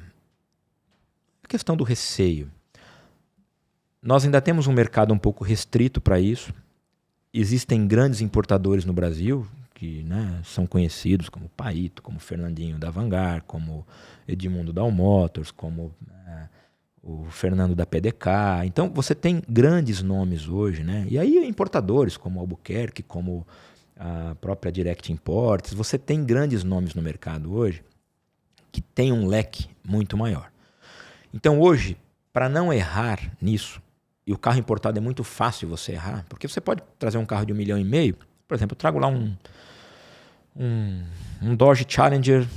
questão do receio. Nós ainda temos um mercado um pouco restrito para isso. Existem grandes importadores no Brasil que, né, são conhecidos como Paito, como Fernandinho da Vanguard, como Edmundo da All Motors, como o Fernando da PDK. Então você tem grandes nomes hoje, né? E aí importadores como Albuquerque, como a própria Direct Imports. Você tem grandes nomes no mercado hoje que tem um leque muito maior. Então hoje, para não errar nisso, e o carro importado é muito fácil você errar, porque você pode trazer um carro de 1,5 milhão, por exemplo, eu trago lá um Dodge Challenger,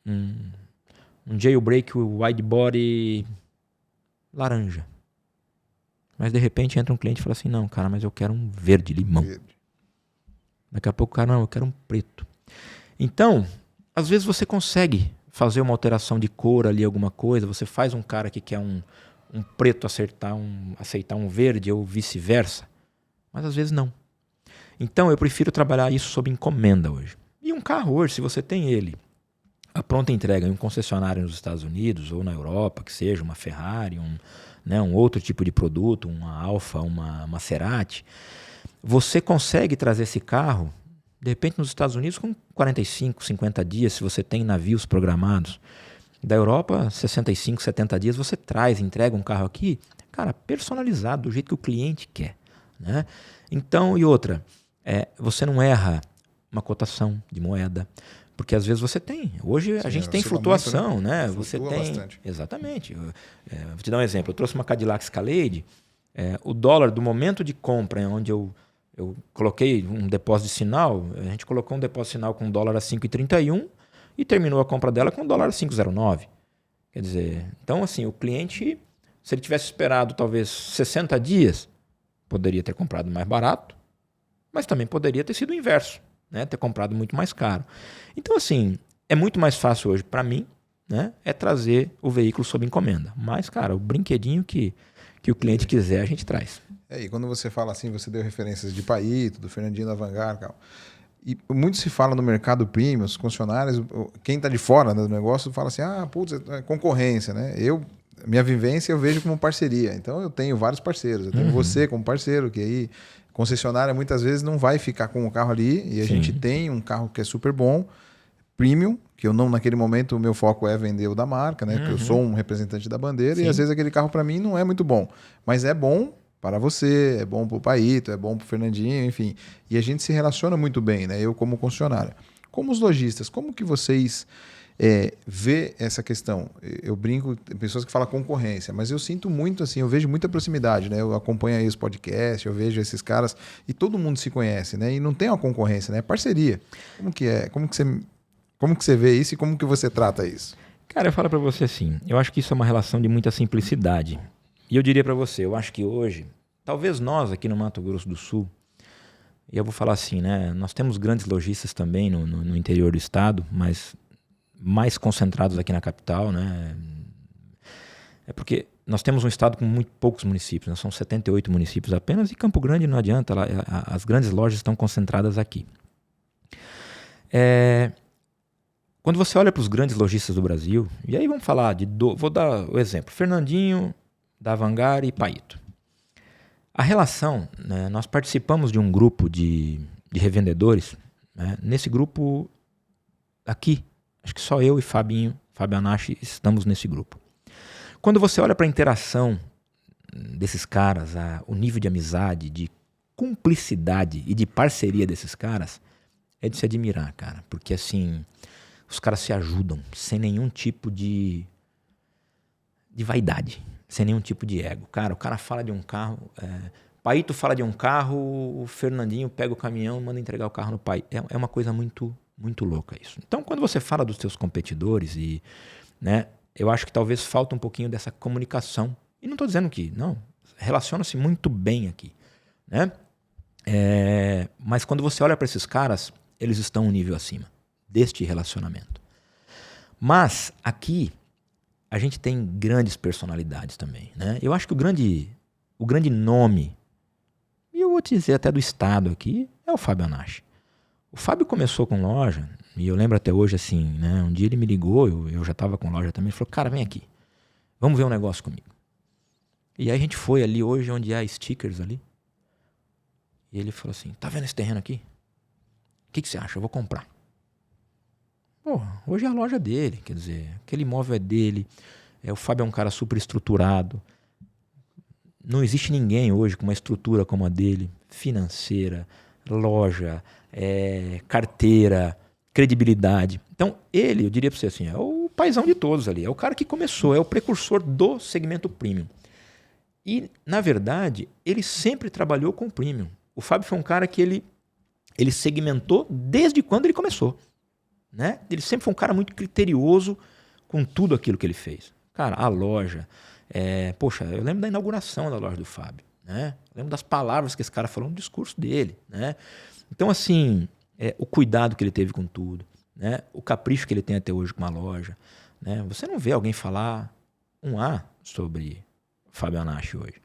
um jailbreak wide body laranja. Mas de repente entra um cliente e fala assim, não, cara, mas eu quero um verde limão. Daqui a pouco, cara, não, eu quero um preto. Então, às vezes você consegue fazer uma alteração de cor ali, alguma coisa, você faz um cara que quer um preto aceitar um verde ou vice-versa, mas às vezes não. Então eu prefiro trabalhar isso sob encomenda hoje. E um carro hoje, se você tem ele, a pronta entrega em um concessionário nos Estados Unidos ou na Europa, que seja uma Ferrari, um outro tipo de produto, uma Alfa, uma Maserati, você consegue trazer esse carro de repente nos Estados Unidos com 45, 50 dias, se você tem navios programados. Da Europa, 65, 70 dias, você entrega um carro aqui, cara, personalizado, do jeito que o cliente quer, né? Então, e outra, você não erra uma cotação de moeda, porque às vezes você tem. Hoje a gente tem flutuação, muito, né? Você tem bastante. Exatamente. Vou te dar um exemplo. Eu trouxe uma Cadillac Escalade, o dólar do momento de compra, onde eu coloquei um depósito de sinal, a gente colocou um depósito de sinal com dólar a 5,31 e terminou a compra dela com dólar a 5,09. Quer dizer, então assim, o cliente, se ele tivesse esperado talvez 60 dias, poderia ter comprado mais barato, mas também poderia ter sido o inverso, né? Ter comprado muito mais caro. Então assim, é muito mais fácil hoje para mim, né? É trazer o veículo sob encomenda. Mas, cara, o brinquedinho que o cliente quiser, a gente traz. E quando você fala assim, você deu referências de Paito, do Fernandinho da Vanguard, cara. E muito se fala no mercado premium, os concessionários, quem está de fora, né, do negócio fala assim, putz, é concorrência, né? Minha vivência eu vejo como parceria. Então eu tenho vários parceiros. Eu tenho você como parceiro, que aí concessionária muitas vezes não vai ficar com o carro ali e a gente tem um carro que é super bom, premium, que eu não, naquele momento, o meu foco é vender o da marca, né? Porque eu sou um representante da bandeira e às vezes aquele carro para mim não é muito bom. Mas é bom para você, é bom para o Paito, é bom para o Fernandinho, enfim. E a gente se relaciona muito bem, né? Eu como concessionária. Como os lojistas, como que vocês vê essa questão? Eu brinco, tem pessoas que falam concorrência, mas eu sinto muito assim, eu vejo muita proximidade, né? Eu acompanho aí os podcasts, eu vejo esses caras e todo mundo se conhece, né? E não tem uma concorrência, né? É parceria. Como que é? Como que você vê isso e como que você trata isso? Cara, eu falo para você assim, eu acho que isso é uma relação de muita simplicidade. E eu diria para você, eu acho que hoje, talvez nós aqui no Mato Grosso do Sul, e eu vou falar assim, né? Nós temos grandes lojistas também no interior do estado, mas mais concentrados aqui na capital, né? É porque nós temos um estado com muito poucos municípios, né? São 78 municípios apenas, e Campo Grande não adianta, as grandes lojas estão concentradas aqui. Quando você olha para os grandes lojistas do Brasil, e aí vamos falar vou dar o exemplo, Fernandinho, Davangari e Paito. A relação, né, nós participamos de um grupo de revendedores, né, nesse grupo aqui, acho que só eu e Fábio Anashi estamos nesse grupo. Quando você olha para a interação desses caras, o nível de amizade, de cumplicidade e de parceria desses caras, é de se admirar, cara, porque assim, os caras se ajudam sem nenhum tipo de vaidade. Sem nenhum tipo de ego. Cara, o cara fala de um carro, Paito fala de um carro, o Fernandinho pega o caminhão e manda entregar o carro no pai. É uma coisa muito, muito louca isso. Então, quando você fala dos seus competidores, né, eu acho que talvez falta um pouquinho dessa comunicação. E não estou dizendo que, não, relaciona-se muito bem aqui. Né? Mas quando você olha para esses caras, eles estão um nível acima deste relacionamento. Mas aqui, a gente tem grandes personalidades também, né? Eu acho que o grande nome, e eu vou te dizer até do estado aqui, é o Fábio Anashi. O Fábio começou com loja, e eu lembro até hoje assim, né? Um dia ele me ligou, eu já estava com loja também, ele falou, cara, vem aqui, vamos ver um negócio comigo. E aí a gente foi ali hoje onde há stickers ali, e ele falou assim, tá vendo esse terreno aqui? O que você acha? Eu vou comprar. Pô, hoje é a loja dele, quer dizer, aquele imóvel é dele, o Fábio é um cara super estruturado, não existe ninguém hoje com uma estrutura como a dele, financeira, loja, carteira, credibilidade. Então ele, eu diria para você assim, é o paizão de todos ali, é o cara que começou, é o precursor do segmento premium. E, na verdade, ele sempre trabalhou com premium. O Fábio foi um cara que ele segmentou desde quando ele começou. Né? Ele sempre foi um cara muito criterioso com tudo aquilo que ele fez. Cara, a loja... poxa, eu lembro da inauguração da loja do Fábio. Né? Eu lembro das palavras que esse cara falou no discurso dele. Né? Então, assim, o cuidado que ele teve com tudo. Né? O capricho que ele tem até hoje com a loja. Né? Você não vê alguém falar um A sobre Fábio Anashi hoje.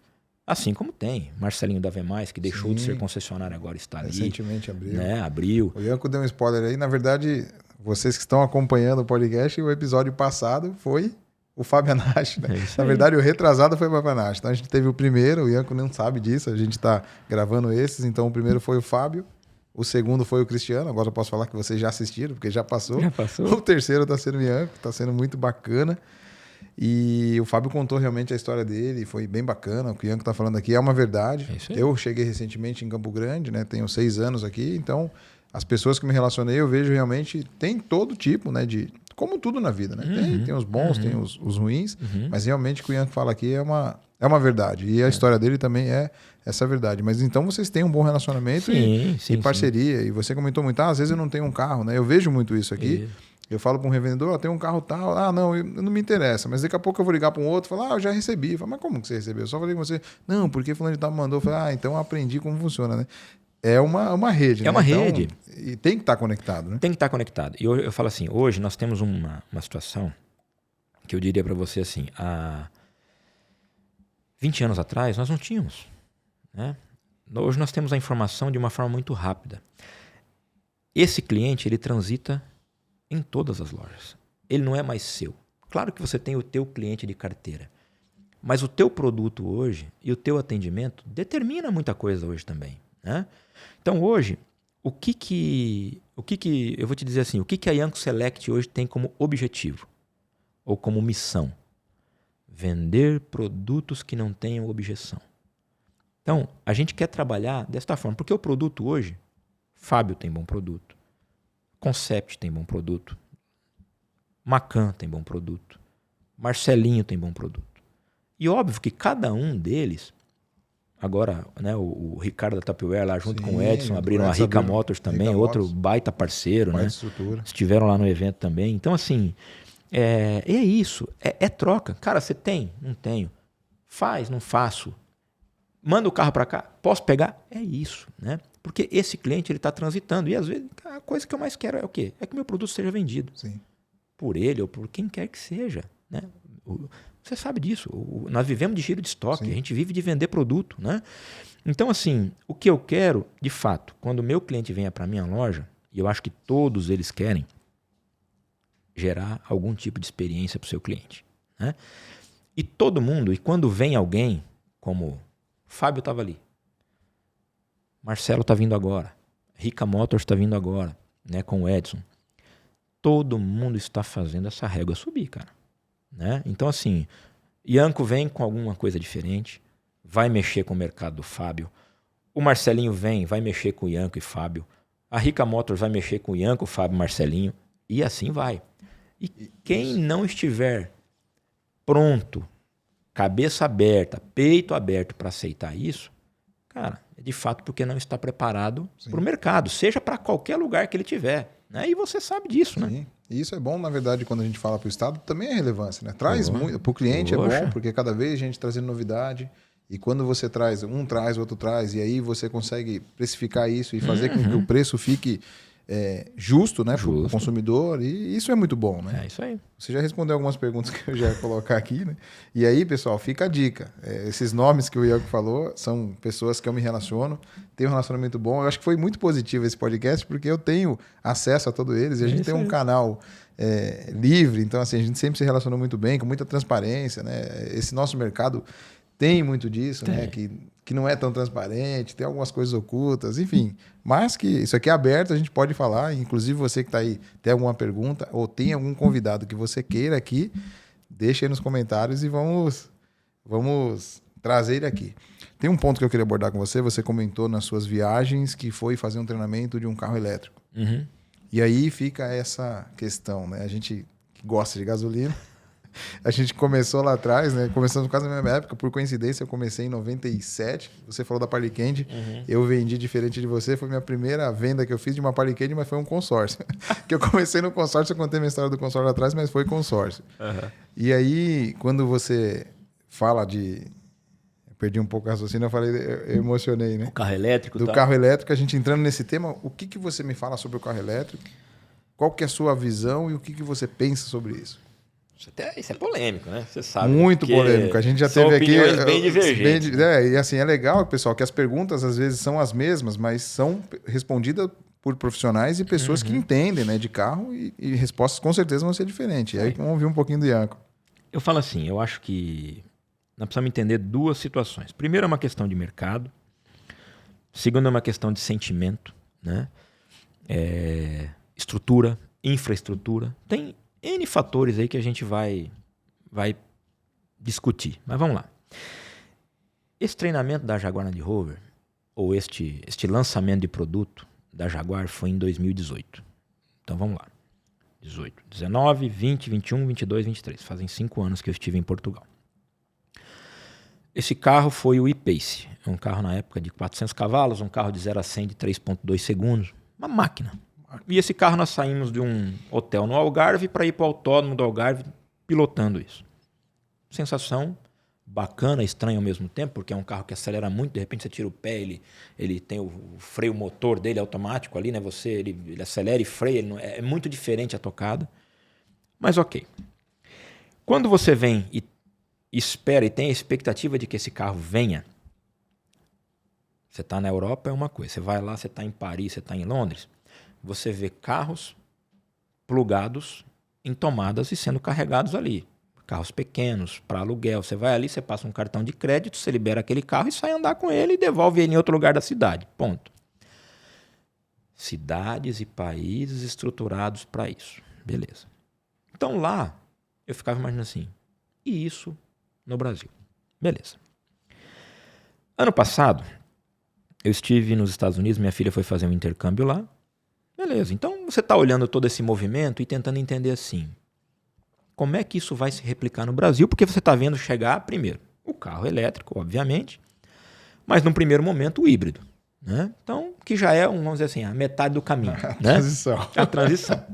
Assim como tem Marcelinho da Vemais, que deixou de ser concessionário, agora está ali. Recentemente abriu. Né? Abriu. O Ianco deu um spoiler aí. Na verdade, vocês que estão acompanhando o podcast, o episódio passado foi o Fábio Anashi. Né? Na verdade, o retrasado foi o Fábio Anashi. Então a gente teve o primeiro, o Ianco não sabe disso, a gente está gravando esses. Então o primeiro foi o Fábio, o segundo foi o Cristiano. Agora eu posso falar que vocês já assistiram, porque já passou. Já passou. O terceiro está sendo o Ianco, está sendo muito bacana. E o Fábio contou realmente a história dele, foi bem bacana. O que o Ianco está falando aqui é uma verdade. Eu cheguei recentemente em Campo Grande, né? Tenho 6 anos aqui, então as pessoas que me relacionei, eu vejo realmente, tem todo tipo, né? Como tudo na vida, né? Tem os bons, tem os ruins, mas realmente o que o Ianco fala aqui é uma verdade. E a história dele também é essa verdade. Mas então vocês têm um bom relacionamento e parceria. Sim. E você comentou muito, às vezes eu não tenho um carro, né? Eu vejo muito isso aqui. Eu falo para um revendedor, tem um carro tal, não me interessa, mas daqui a pouco eu vou ligar para um outro e falar, eu já recebi. Eu falo, mas como que você recebeu? Eu só falei com você, não, porque fulano de tal mandou. Eu falei, então eu aprendi como funciona, né? É uma rede, né? É uma rede. E tem que estar conectado, né? Tem que estar conectado. E eu falo assim, hoje nós temos uma situação que eu diria para você assim, há 20 anos atrás nós não tínhamos, né? Hoje nós temos a informação de uma forma muito rápida. Esse cliente, ele transita em todas as lojas. Ele não é mais seu. Claro que você tem o teu cliente de carteira, mas o teu produto hoje e o teu atendimento determina muita coisa hoje também, né? Então hoje, o que eu vou te dizer assim, o que a Ianco Select hoje tem como objetivo ou como missão? Vender produtos que não tenham objeção. Então, a gente quer trabalhar desta forma, porque o produto hoje, Fábio tem bom produto, Concept tem bom produto, Macan tem bom produto, Marcelinho tem bom produto. E óbvio que cada um deles, agora, né, o Ricardo da Tupperware lá junto com o Edson, abriram a Rica Motors também, outro baita parceiro, né? Estrutura. Estiveram lá no evento também. Então, assim, é isso, é troca. Cara, você tem? Não tenho. Faz? Não faço. Manda o carro para cá? Posso pegar? É isso, né? Porque esse cliente ele está transitando e às vezes a coisa que eu mais quero é o quê? É que meu produto seja vendido. Sim. Por ele ou por quem quer que seja, né? Você sabe disso. Nós vivemos de giro de estoque, Sim. a gente vive de vender produto, né? Então, assim, o que eu quero, de fato, quando o meu cliente venha para a minha loja, e eu acho que todos eles querem, gerar algum tipo de experiência para o seu cliente, né? E todo mundo, e quando vem alguém, como Fábio estava ali, Marcelo está vindo agora, Rica Motors está vindo agora, né, com o Edson, todo mundo está fazendo essa régua subir, cara. Né? Então, assim, Ianco vem com alguma coisa diferente, vai mexer com o mercado do Fábio. O Marcelinho vem, vai mexer com o Ianco e Fábio. A Rica Motors vai mexer com o Ianco, Fábio, Marcelinho. E assim vai. E quem não estiver pronto, cabeça aberta, peito aberto para aceitar isso, cara, é de fato porque não está preparado para o mercado, seja para qualquer lugar que ele tiver. Né? E você sabe disso, né? Sim. E isso é bom, na verdade, quando a gente fala para o Estado, também é relevância, né? Traz muito, para o cliente é bom, porque cada vez a gente trazendo novidade, e quando você traz, um traz, o outro traz, e aí você consegue precificar isso e fazer com que o preço fique justo, né, para o consumidor, e isso é muito bom, né? É isso aí. Você já respondeu algumas perguntas que eu já ia colocar aqui, né? E aí, pessoal, fica a dica. Esses nomes que o Ianco falou são pessoas que eu me relaciono, tenho um relacionamento bom. Eu acho que foi muito positivo esse podcast, porque eu tenho acesso a todos eles, e a gente tem um canal livre, então assim, a gente sempre se relacionou muito bem, com muita transparência, né? Esse nosso mercado tem muito disso, né? Que não é tão transparente, tem algumas coisas ocultas, enfim. Mas que isso aqui é aberto, a gente pode falar. Inclusive você que está aí, tem alguma pergunta ou tem algum convidado que você queira aqui, deixa aí nos comentários e vamos trazer ele aqui. Tem um ponto que eu queria abordar com você. Você comentou nas suas viagens que foi fazer um treinamento de um carro elétrico. Uhum. E aí fica essa questão, né? A gente que gosta de gasolina, a gente começou lá atrás, né? Começamos quase na mesma época, por coincidência, eu comecei em 97. Você falou da Harley Candy, eu vendi diferente de você. Foi minha primeira venda que eu fiz de uma Harley Candy, mas foi um consórcio. Que eu comecei no consórcio, eu contei minha história do consórcio lá atrás, mas foi consórcio. E aí, quando você fala de... Eu perdi um pouco o raciocínio, eu emocionei, né? O carro elétrico, do carro elétrico, a gente entrando nesse tema, o que você me fala sobre o carro elétrico? Qual que é a sua visão e o que você pensa sobre isso? Isso é polêmico, né? Você sabe. Muito polêmico. A gente já teve aqui... bem divergentes. E assim, é legal, pessoal, que as perguntas às vezes são as mesmas, mas são respondidas por profissionais e pessoas que entendem, né, de carro e respostas com certeza vão ser diferentes. E aí vamos ouvir um pouquinho do Ianco. Eu falo assim, eu acho que nós precisamos entender duas situações. Primeiro é uma questão de mercado. Segundo é uma questão de sentimento, né? Estrutura, infraestrutura. Tem N fatores aí que a gente vai discutir. Mas vamos lá. Esse treinamento da Jaguar Land Rover, ou este lançamento de produto da Jaguar foi em 2018. Então vamos lá. 18, 19, 20, 21, 22, 23. Fazem 5 anos que eu estive em Portugal. Esse carro foi o E-Pace. É um carro na época de 400 cavalos, um carro de 0 a 100 de 3,2 segundos. Uma máquina. E esse carro nós saímos de um hotel no Algarve para ir para o autódromo do Algarve pilotando isso. Sensação bacana, estranha ao mesmo tempo, porque é um carro que acelera muito, de repente você tira o pé, ele tem o freio motor dele automático ali, né? Ele acelera e freia, é muito diferente a tocada. Mas ok. Quando você vem e espera e tem a expectativa de que esse carro venha, você está na Europa é uma coisa, você vai lá, você está em Paris, você está em Londres, você vê carros plugados em tomadas e sendo carregados ali. Carros pequenos, para aluguel. Você vai ali, você passa um cartão de crédito, você libera aquele carro e sai andar com ele e devolve ele em outro lugar da cidade. Ponto. Cidades e países estruturados para isso. Beleza. Então lá, eu ficava imaginando assim, e isso no Brasil? Beleza. Ano passado, eu estive nos Estados Unidos, minha filha foi fazer um intercâmbio lá. Beleza, então você está olhando todo esse movimento e tentando entender assim, como é que isso vai se replicar no Brasil? Porque você está vendo chegar, primeiro, o carro elétrico, obviamente, mas num primeiro momento o híbrido. Né? Então, que já é, vamos dizer assim, a metade do caminho. A transição. A transição.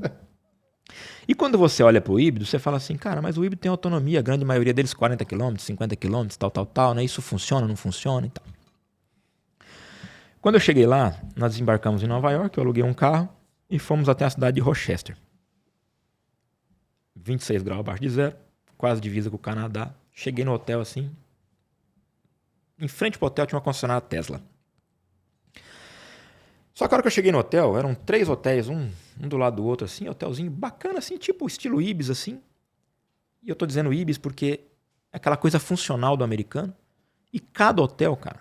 E quando você olha para o híbrido, você fala assim, cara, mas o híbrido tem autonomia, a grande maioria deles 40 km, 50 km, tal, né? Isso funciona, não funciona e tal. Quando eu cheguei lá, nós desembarcamos em Nova York, eu aluguei um carro e fomos até a cidade de Rochester. 26 graus abaixo de zero, quase divisa com o Canadá. Cheguei no hotel assim, em frente ao hotel tinha uma concessionária Tesla. Só que a hora que eu cheguei no hotel, eram 3 hotéis, um do lado do outro, assim, hotelzinho bacana, assim, tipo estilo Ibis, assim. E eu tô dizendo Ibis porque é aquela coisa funcional do americano. E cada hotel, cara,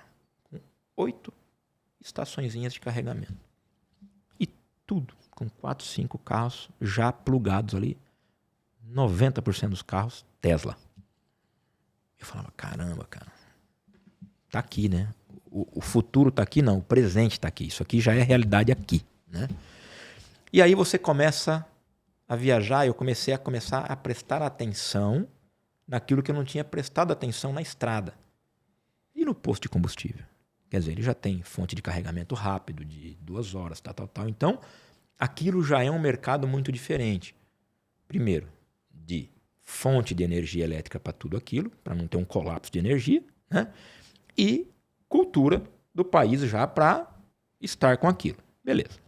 com 8 estaçõezinhas de carregamento. E tudo com 4, 5 carros já plugados ali. 90% dos carros Tesla. Eu falava, caramba, cara. Tá aqui, né? O futuro tá aqui, não. O presente tá aqui. Isso aqui já é realidade aqui, né? E aí você começa a viajar. Eu comecei a prestar atenção naquilo que eu não tinha prestado atenção na estrada. E no posto de combustível? Quer dizer, ele já tem fonte de carregamento rápido, de 2 horas, tal. Então, aquilo já é um mercado muito diferente. Primeiro, de fonte de energia elétrica para tudo aquilo, para não ter um colapso de energia, né? E cultura do país já para estar com aquilo. Beleza.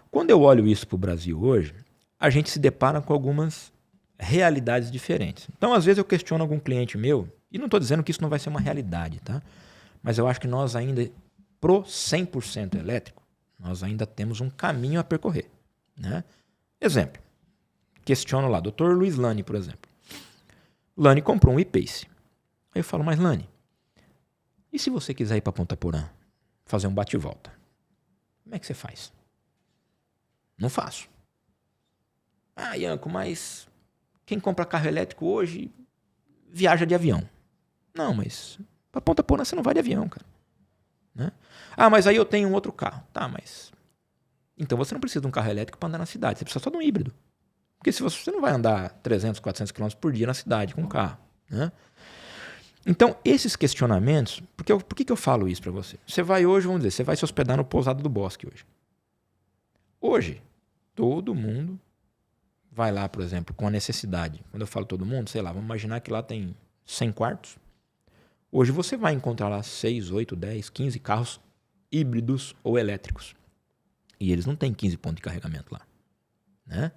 Quando eu olho isso para o Brasil hoje, a gente se depara com algumas realidades diferentes. Então, às vezes eu questiono algum cliente meu, e não estou dizendo que isso não vai ser uma realidade, tá? Mas eu acho que nós ainda, pro 100% elétrico, nós ainda temos um caminho a percorrer, né? Exemplo. Questiono lá, Dr. Luiz Lani, por exemplo. Lani comprou um e-Pace. Aí eu falo, mas Lani, e se você quiser ir para Ponta Porã, fazer um bate-volta? Como é que você faz? Não faço. Ah, Ianco, mas quem compra carro elétrico hoje viaja de avião. Não, mas para Ponta Porã você não vai de avião, cara. Né? Ah, mas aí eu tenho um outro carro. Tá, mas então você não precisa de um carro elétrico para andar na cidade. Você precisa só de um híbrido. Porque se você não vai andar 300, 400 km por dia na cidade com um carro, né? Então, esses questionamentos... Por que eu falo isso para você? Você vai hoje, vamos dizer, você vai se hospedar no Pousada do Bosque hoje. Hoje, todo mundo vai lá, por exemplo, com a necessidade. Quando eu falo todo mundo, sei lá, vamos imaginar que lá tem 100 quartos. Hoje você vai encontrar lá 6, 8, 10, 15 carros híbridos ou elétricos. E eles não têm 15 pontos de carregamento lá, né?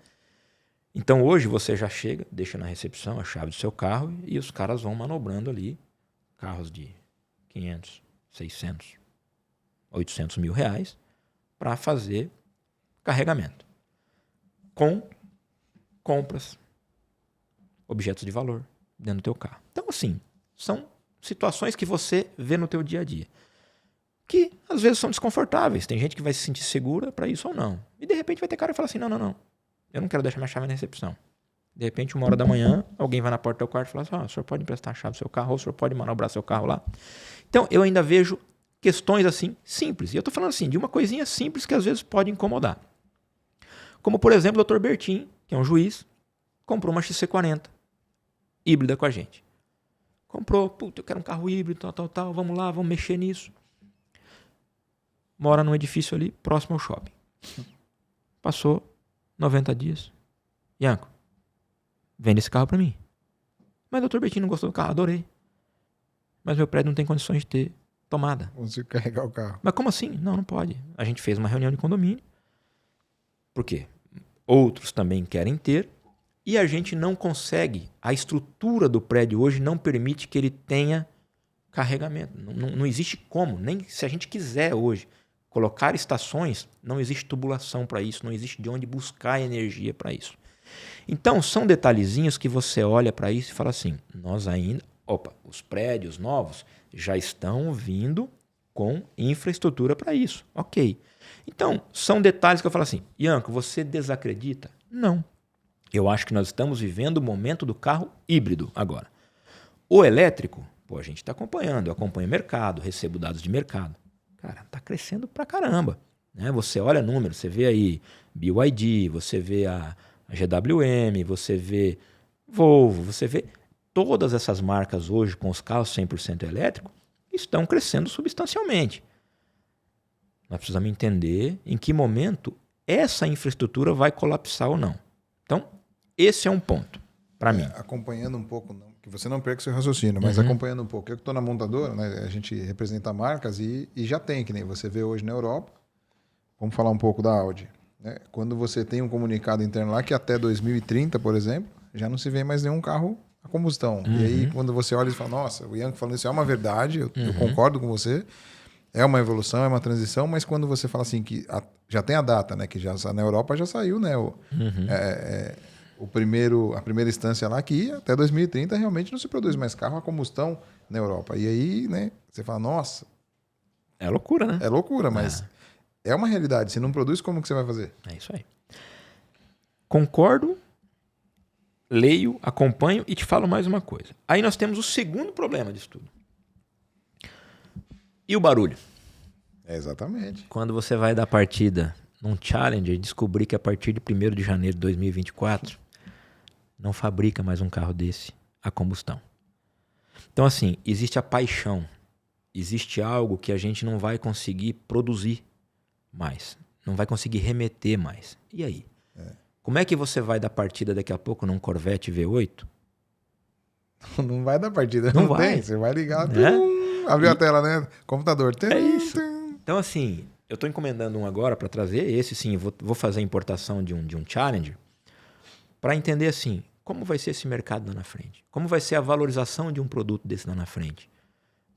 Então hoje você já chega, deixa na recepção a chave do seu carro e os caras vão manobrando ali carros de 500, 600, 800 mil reais para fazer carregamento. Com compras, objetos de valor dentro do teu carro. Então assim, são situações que você vê no teu dia a dia. Que às vezes são desconfortáveis. Tem gente que vai se sentir segura para isso ou não. E de repente vai ter cara que fala assim, não. Eu não quero deixar minha chave na recepção. De repente, 1h da manhã, alguém vai na porta do teu quarto e fala assim, o senhor pode emprestar a chave do seu carro ou o senhor pode manobrar seu carro lá. Então, eu ainda vejo questões assim, simples. E eu estou falando assim, de uma coisinha simples que às vezes pode incomodar. Como, por exemplo, o Dr. Bertin, que é um juiz, comprou uma XC40 híbrida com a gente. Comprou, eu quero um carro híbrido, tal, vamos lá, vamos mexer nisso. Mora num edifício ali, próximo ao shopping. Passou 90 dias. Ianco, vende esse carro para mim. Mas o Dr. Bertin não gostou do carro, adorei. Mas meu prédio não tem condições de ter tomada. Consigo carregar o carro. Mas como assim? Não pode. A gente fez uma reunião de condomínio. Por quê? Outros também querem ter. E a gente não consegue. A estrutura do prédio hoje não permite que ele tenha carregamento. Não existe como. Nem se a gente quiser hoje colocar estações, não existe tubulação para isso, não existe de onde buscar energia para isso. Então, são detalhezinhos que você olha para isso e fala assim, nós ainda... os prédios novos já estão vindo com infraestrutura para isso. Ok. Então, são detalhes que eu falo assim, Ianco, você desacredita? Não. Eu acho que nós estamos vivendo o momento do carro híbrido agora. O elétrico, a gente está acompanhando, eu acompanho o mercado, recebo dados de mercado. Cara, tá crescendo pra caramba, né? Você olha números, você vê aí BYD, você vê a GWM, você vê Volvo, você vê todas essas marcas hoje com os carros 100% elétricos estão crescendo substancialmente. Nós precisamos entender em que momento essa infraestrutura vai colapsar ou não. Então, esse é um ponto para mim. Acompanhando um pouco, não, que você não perca seu raciocínio, mas acompanhando um pouco. Eu que estou na montadora, né, a gente representa marcas e já tem, que nem você vê hoje na Europa. Vamos falar um pouco da Audi. Né? Quando você tem um comunicado interno lá que até 2030, por exemplo, já não se vê mais nenhum carro a combustão. E aí, quando você olha e fala, nossa, o Ian falando isso é uma verdade, eu concordo com você, é uma evolução, é uma transição, mas quando você fala assim, que já tem a data, né, que já na Europa já saiu, né, a primeira instância lá que até 2030 realmente não se produz mais carro a combustão na Europa. E aí, né, você fala, nossa... É loucura, né? É loucura, mas é uma realidade. Se não produz, como que você vai fazer? É isso aí. Concordo, leio, acompanho e te falo mais uma coisa. Aí nós temos o segundo problema disso tudo. E o barulho? Exatamente. Quando você vai dar partida num Challenger e descobrir que a partir de 1º de janeiro de 2024 não fabrica mais um carro desse a combustão. Então, assim, existe a paixão. Existe algo que a gente não vai conseguir produzir mais. Não vai conseguir remeter mais. E aí? Como é que você vai dar partida daqui a pouco num Corvette V8? Não vai dar partida. Não vai. Tem. Você vai ligar, abriu a tela, né? Computador. É isso. Então, assim, eu estou encomendando um agora para trazer. Esse, sim, vou fazer a importação de um Challenger para entender, assim, como vai ser esse mercado lá na frente. Como vai ser a valorização de um produto desse lá na frente.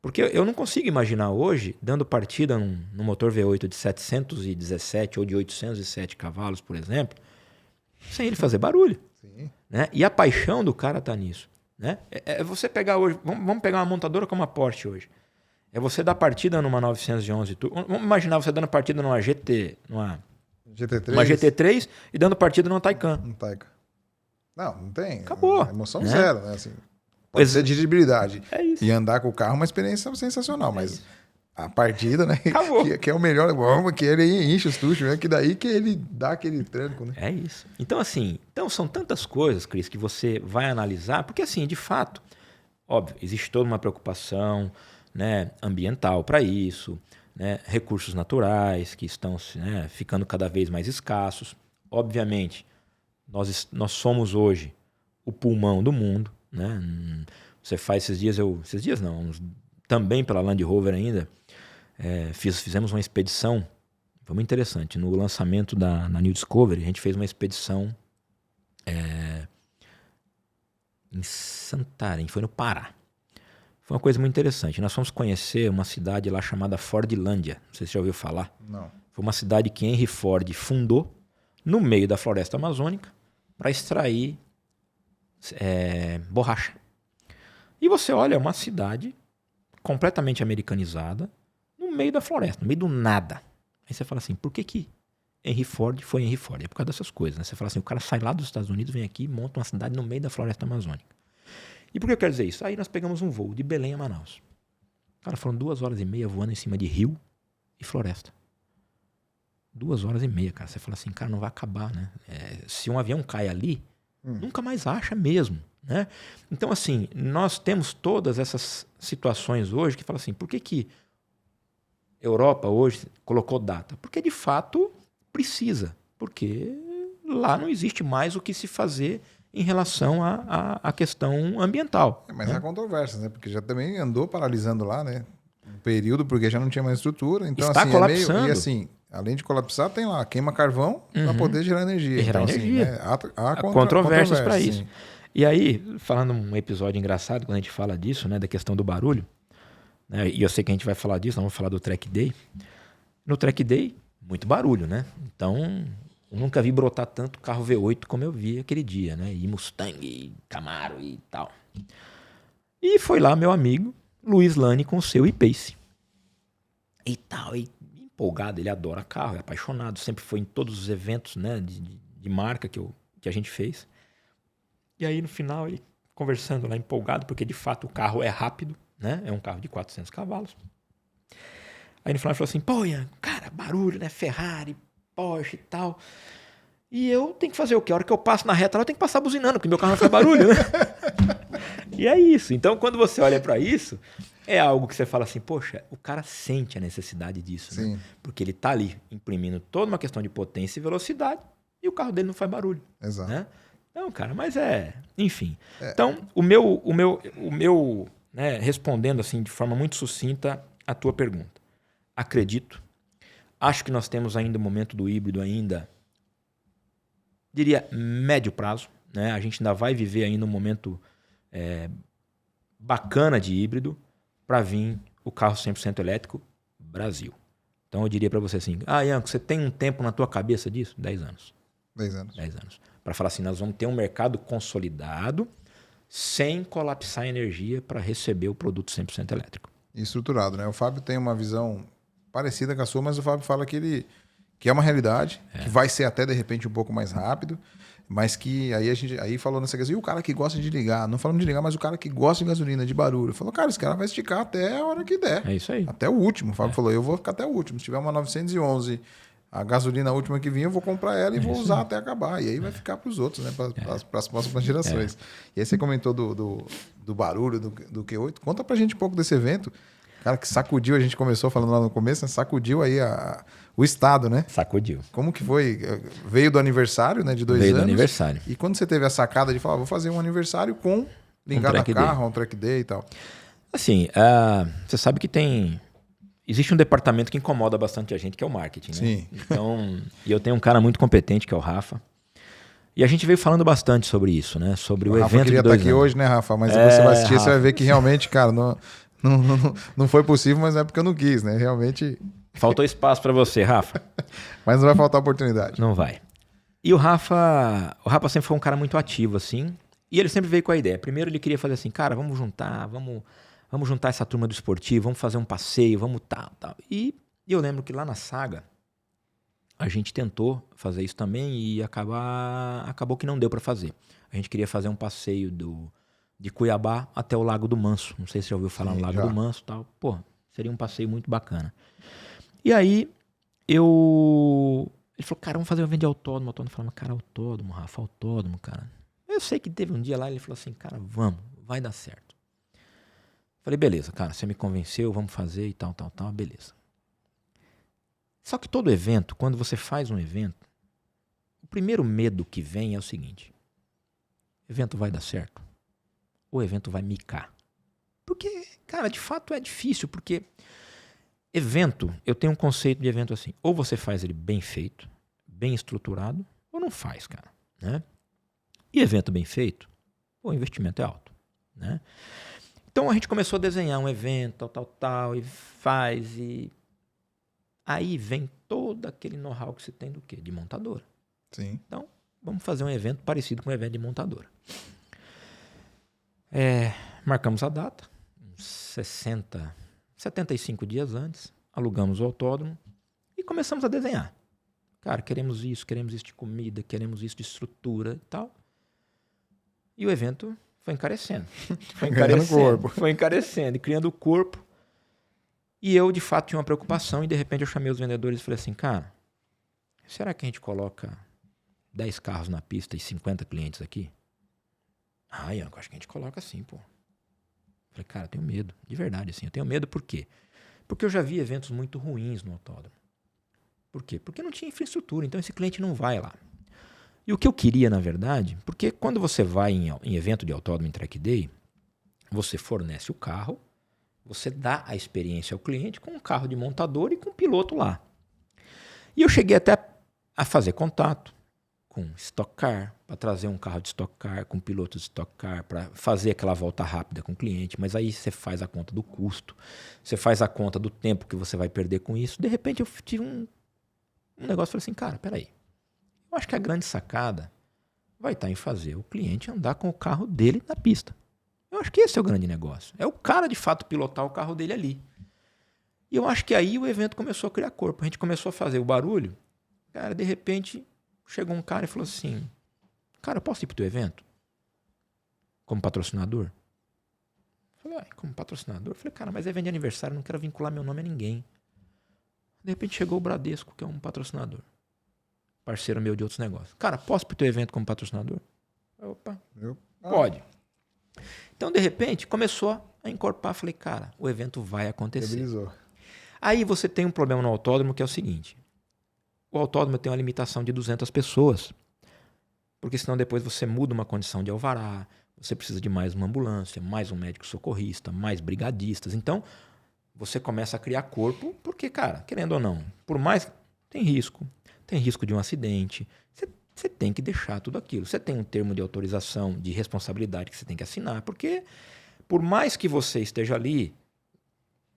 Porque eu não consigo imaginar hoje, dando partida num motor V8 de 717 ou de 807 cavalos, por exemplo, sem ele fazer barulho. Sim. Né? E a paixão do cara tá nisso. Né? É você pegar hoje... Vamos pegar uma montadora como a Porsche hoje. É você dar partida numa 911 Turbo. Vamos imaginar você dando partida numa GT... GT3. Uma GT3 e dando partida numa Taycan. Um Taycan. Não tem. Acabou. Emoção zero, né? Assim, pode ser dirigibilidade. É isso. E andar com o carro é uma experiência sensacional, mas a partida, né? Acabou. Que é o melhor, que ele enche os tuchos, né? Que daí que ele dá aquele tranco, né? É isso. Então, assim, são tantas coisas, Cris, que você vai analisar, porque, assim, de fato, óbvio, existe toda uma preocupação, né, ambiental para isso, né, recursos naturais que estão, né, ficando cada vez mais escassos. Obviamente, nós somos hoje o pulmão do mundo, né? Você faz também pela Land Rover ainda, fizemos uma expedição, foi muito interessante, no lançamento na New Discovery, a gente fez uma expedição em Santarém, foi no Pará. Foi uma coisa muito interessante. Nós fomos conhecer uma cidade lá chamada Fordlândia. Não sei se você já ouviu falar. Não. Foi uma cidade que Henry Ford fundou no meio da floresta amazônica para extrair borracha. E você olha, é uma cidade completamente americanizada no meio da floresta, no meio do nada. Aí você fala assim, por que Henry Ford foi Henry Ford? É por causa dessas coisas, né? Você fala assim, o cara sai lá dos Estados Unidos, vem aqui e monta uma cidade no meio da floresta amazônica. E por que eu quero dizer isso? Aí nós pegamos um voo de Belém a Manaus. Cara, foram 2h30 voando em cima de rio e floresta. 2h30, cara. Você fala assim, cara, não vai acabar, né? Se um avião cai ali, nunca mais acha mesmo, né? Então, assim, nós temos todas essas situações hoje que falam assim, por que Europa hoje colocou data? Porque, de fato, precisa. Porque lá não existe mais o que se fazer em relação à questão ambiental. Mas há controvérsias, né? Porque já também andou paralisando lá, né? Um período, porque já não tinha mais estrutura. Então, está assim, colapsando. E assim, além de colapsar, tem lá, queima carvão para poder gerar energia. Gerar energia. Assim, né? Há controvérsias para isso. Sim. E aí, falando um episódio engraçado, quando a gente fala disso, né? Da questão do barulho, né, e eu sei que a gente vai falar disso, nós vamos falar do Track Day. No Track Day, muito barulho, né? Então... Eu nunca vi brotar tanto carro V8 como eu vi aquele dia, né? E Mustang, e Camaro e tal. E foi lá meu amigo Luiz Lani com o seu e-Pace. E tal, e empolgado, ele adora carro, é apaixonado, sempre foi em todos os eventos, né, de marca que a gente fez. E aí no final ele conversando lá empolgado, porque de fato o carro é rápido, né? É um carro de 400 cavalos. Aí no final ele falou assim, pô, Ian, cara, barulho, né? Ferrari, Porsche e tal. E eu tenho que fazer o quê? A hora que eu passo na reta, eu tenho que passar buzinando, porque meu carro não faz barulho, né? E é isso. Então, quando você olha para isso, é algo que você fala assim, poxa, o cara sente a necessidade disso, né? Porque ele tá ali imprimindo toda uma questão de potência e velocidade e o carro dele não faz barulho. Exato. Né? Não, cara, mas enfim. Então, o meu né, respondendo assim de forma muito sucinta a tua pergunta. Acredito. Acho que nós temos ainda o momento do híbrido ainda, diria, médio prazo. Né? A gente ainda vai viver ainda um momento bacana de híbrido para vir o carro 100% elétrico Brasil. Então eu diria para você assim, Ianco, você tem um tempo na tua cabeça disso? 10 anos. 10 anos. 10 anos. Para falar assim, nós vamos ter um mercado consolidado sem colapsar a energia para receber o produto 100% elétrico. E estruturado, né? O Fábio tem uma visão parecida com a sua, mas o Fábio fala que é uma realidade, que vai ser até de repente um pouco mais rápido, mas que aí a gente falou nessa questão, e o cara que gosta de ligar, não falamos de ligar, mas o cara que gosta de gasolina, de barulho, falou, cara, esse cara vai esticar até a hora que der. É isso aí. Até o último. O Fábio falou, eu vou ficar até o último. Se tiver uma 911, a gasolina última que vir, eu vou comprar ela e vou usar até acabar. E aí vai ficar para os outros, né? Para as próximas gerações. E aí você comentou do barulho, do Q8. Conta pra gente um pouco desse evento. Cara, que sacudiu, a gente começou falando lá no começo, né? Sacudiu aí o estado, né? Sacudiu. Como que foi? Veio do aniversário, né? De 2 anos. Veio do aniversário. E quando você teve a sacada de falar, vou fazer um aniversário com ligado a carro, um track day e tal. Assim, você sabe que existe um departamento que incomoda bastante a gente, que é o marketing, né? Sim. Então, e eu tenho um cara muito competente, que é o Rafa. E a gente veio falando bastante sobre isso, né? Sobre o Rafa evento queria de 2 estar aqui anos. hoje, né, Rafa? Mas depois você vai assistir, Rafa. você vai ver que realmente, cara, não foi possível, mas não é porque eu não quis, né? Realmente. Faltou espaço para você, Rafa. Mas não vai faltar oportunidade. Não vai. E o Rafa sempre foi um cara muito ativo, assim. E ele sempre veio com a ideia. Primeiro ele queria fazer assim, cara, vamos juntar essa turma do esportivo, vamos fazer um passeio, vamos tal. E eu lembro que lá na Saga, a gente tentou fazer isso também e acabou que não deu para fazer. A gente queria fazer um passeio de Cuiabá até o Lago do Manso. Não sei se você já ouviu falar no Lago do Manso e tal. Pô, seria um passeio muito bacana. E aí, ele falou, cara, vamos fazer um evento de autódromo. O autódromo falou, cara, autódromo, Rafa, autódromo, cara. Eu sei que teve um dia lá, ele falou assim, cara, vamos, vai dar certo. Falei, beleza, cara, você me convenceu, vamos fazer e tal, beleza. Só que todo evento, quando você faz um evento, o primeiro medo que vem é o seguinte, o evento vai dar certo? Ou o evento vai micar? Porque, cara, de fato é difícil, porque evento, eu tenho um conceito de evento assim, ou você faz ele bem feito, bem estruturado, ou não faz, cara, né? E evento bem feito, o investimento é alto, né? Então a gente começou a desenhar um evento, tal, e faz, e aí vem todo aquele know-how que você tem do quê? De montadora. Sim. Então, vamos fazer um evento parecido com um evento de montadora. Marcamos a data, uns 75 dias antes, alugamos o autódromo e começamos a desenhar. Cara, queremos isso de comida, queremos isso de estrutura e tal. E o evento foi encarecendo. Foi encarecendo e criando o corpo. E eu, de fato, tinha uma preocupação e, de repente, eu chamei os vendedores e falei assim, cara, será que a gente coloca 10 carros na pista e 50 clientes aqui? Ianco, acho que a gente coloca assim, pô. Falei, cara, eu tenho medo. De verdade, assim. Eu tenho medo por quê? Porque eu já vi eventos muito ruins no autódromo. Por quê? Porque não tinha infraestrutura, então esse cliente não vai lá. E o que eu queria, na verdade, porque quando você vai em evento de autódromo em track day, você fornece o carro, você dá a experiência ao cliente com um carro de montador e com um piloto lá. E eu cheguei até a fazer contato com Stock Car, para trazer um carro de Stock Car, com piloto de Stock Car, para fazer aquela volta rápida com o cliente, mas aí você faz a conta do custo, você faz a conta do tempo que você vai perder com isso. De repente eu tive um negócio, falei assim, cara, peraí, eu acho que a grande sacada vai estar em fazer o cliente andar com o carro dele na pista. Eu acho que esse é o grande negócio. É o cara, de fato, pilotar o carro dele ali. E eu acho que aí o evento começou a criar corpo. A gente começou a fazer o barulho. Cara, de repente, chegou um cara e falou assim, cara, eu posso ir pro teu evento? Como patrocinador? Eu falei, como patrocinador? Eu falei, cara, mas é evento de aniversário, não quero vincular meu nome a ninguém. De repente chegou o Bradesco, que é um patrocinador. Parceiro meu de outros negócios. Cara, posso ir pro teu evento como patrocinador? Opa, pode. Então, de repente, começou a encorpar. Falei, cara, o evento vai acontecer. Estabilizou. Aí você tem um problema no autódromo que é o seguinte. o autódromo tem uma limitação de 200 pessoas. Porque senão depois você muda uma condição de alvará, você precisa de mais uma ambulância, mais um médico socorrista, mais brigadistas. Então, você começa a criar corpo, porque, cara, querendo ou não, por mais... Tem risco de um acidente, você tem que deixar tudo aquilo. Você tem um termo de autorização, de responsabilidade que você tem que assinar, porque por mais que você esteja ali,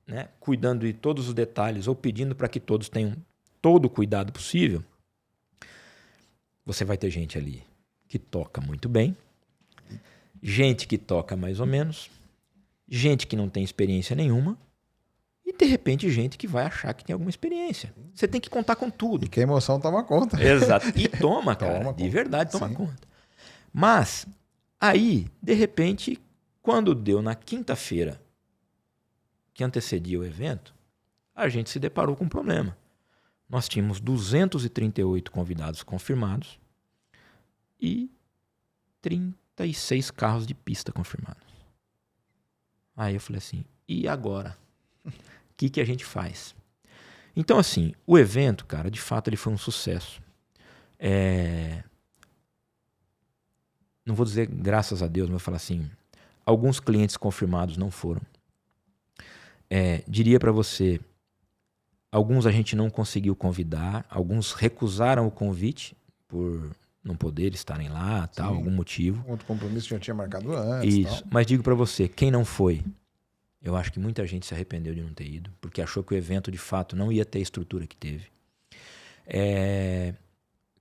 né, cuidando de todos os detalhes ou pedindo para que todos tenham todo o cuidado possível, você vai ter gente ali que toca muito bem, gente que toca mais ou menos, gente que não tem experiência nenhuma e, de repente, gente que vai achar que tem alguma experiência. Você tem que contar com tudo. E que a emoção toma conta. Exato. E toma, cara. Toma de conta. verdade, toma Sim. conta. Mas, aí, de repente, quando deu na quinta-feira que antecedia o evento, a gente se deparou com um problema. Nós tínhamos 238 convidados confirmados e 36 carros de pista confirmados. Aí eu falei assim, e agora? O que a gente faz? Então, assim, o evento, cara, de fato, ele foi um sucesso. Não vou dizer graças a Deus, mas vou falar assim, alguns clientes confirmados não foram. Diria para você, alguns a gente não conseguiu convidar, alguns recusaram o convite por não poder estarem lá, tal, algum motivo. Outro compromisso já tinha marcado antes. Isso, tal. mas digo para você, quem não foi, eu acho que muita gente se arrependeu de não ter ido, porque achou que o evento de fato não ia ter a estrutura que teve.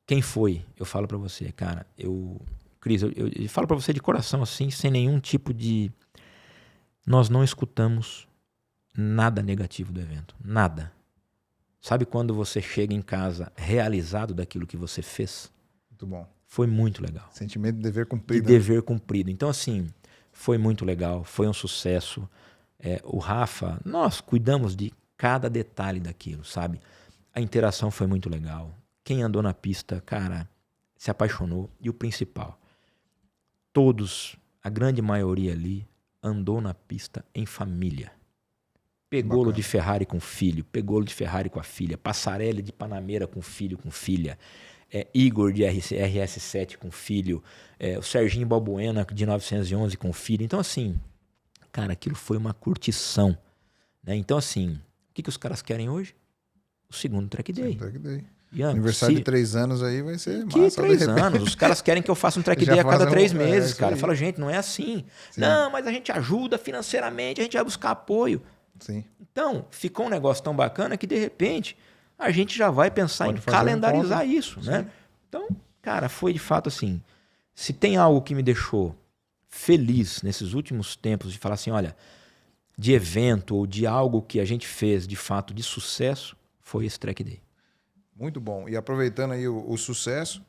Quem foi, eu falo para você, cara, Cris, eu falo para você de coração assim, sem nenhum tipo de... Nós não escutamos nada negativo do evento, nada. Sabe quando você chega em casa realizado daquilo que você fez? Muito bom. Foi muito legal. Sentimento de dever De cumprido. dever cumprido. Então, assim, foi muito legal, foi um sucesso. O Rafa, nós cuidamos de cada detalhe daquilo, sabe? A interação foi muito legal. Quem andou na pista, cara, se apaixonou. E o principal, todos, a grande maioria ali, andou na pista em família. Pegou-lo de Ferrari com filho, pegou-lo de Ferrari com a filha, Passarelli de Panamera com filho, com filha, Igor de RS7 com filho, o Serginho Balbuena de 911 com filho. Então, assim, cara, aquilo foi uma curtição, né? Então, assim, o que os caras querem hoje? O segundo track day. Ian, Aniversário de 3 anos aí vai ser que massa. 3 anos? Os caras querem que eu faça um track Já day a cada fazem 3 um- meses, isso cara. aí. Fala, gente, não é assim. Sim. Não, mas a gente ajuda financeiramente, a gente vai buscar apoio. Sim. Então, ficou um negócio tão bacana que, de repente, a gente já vai pensar Pode em fazer um calendarizar encontro. isso, né? Então, cara, foi de fato assim. Se tem algo que me deixou feliz nesses últimos tempos de falar assim, olha, de evento ou de algo que a gente fez de fato de sucesso, foi esse track day. Muito bom. E aproveitando aí o sucesso,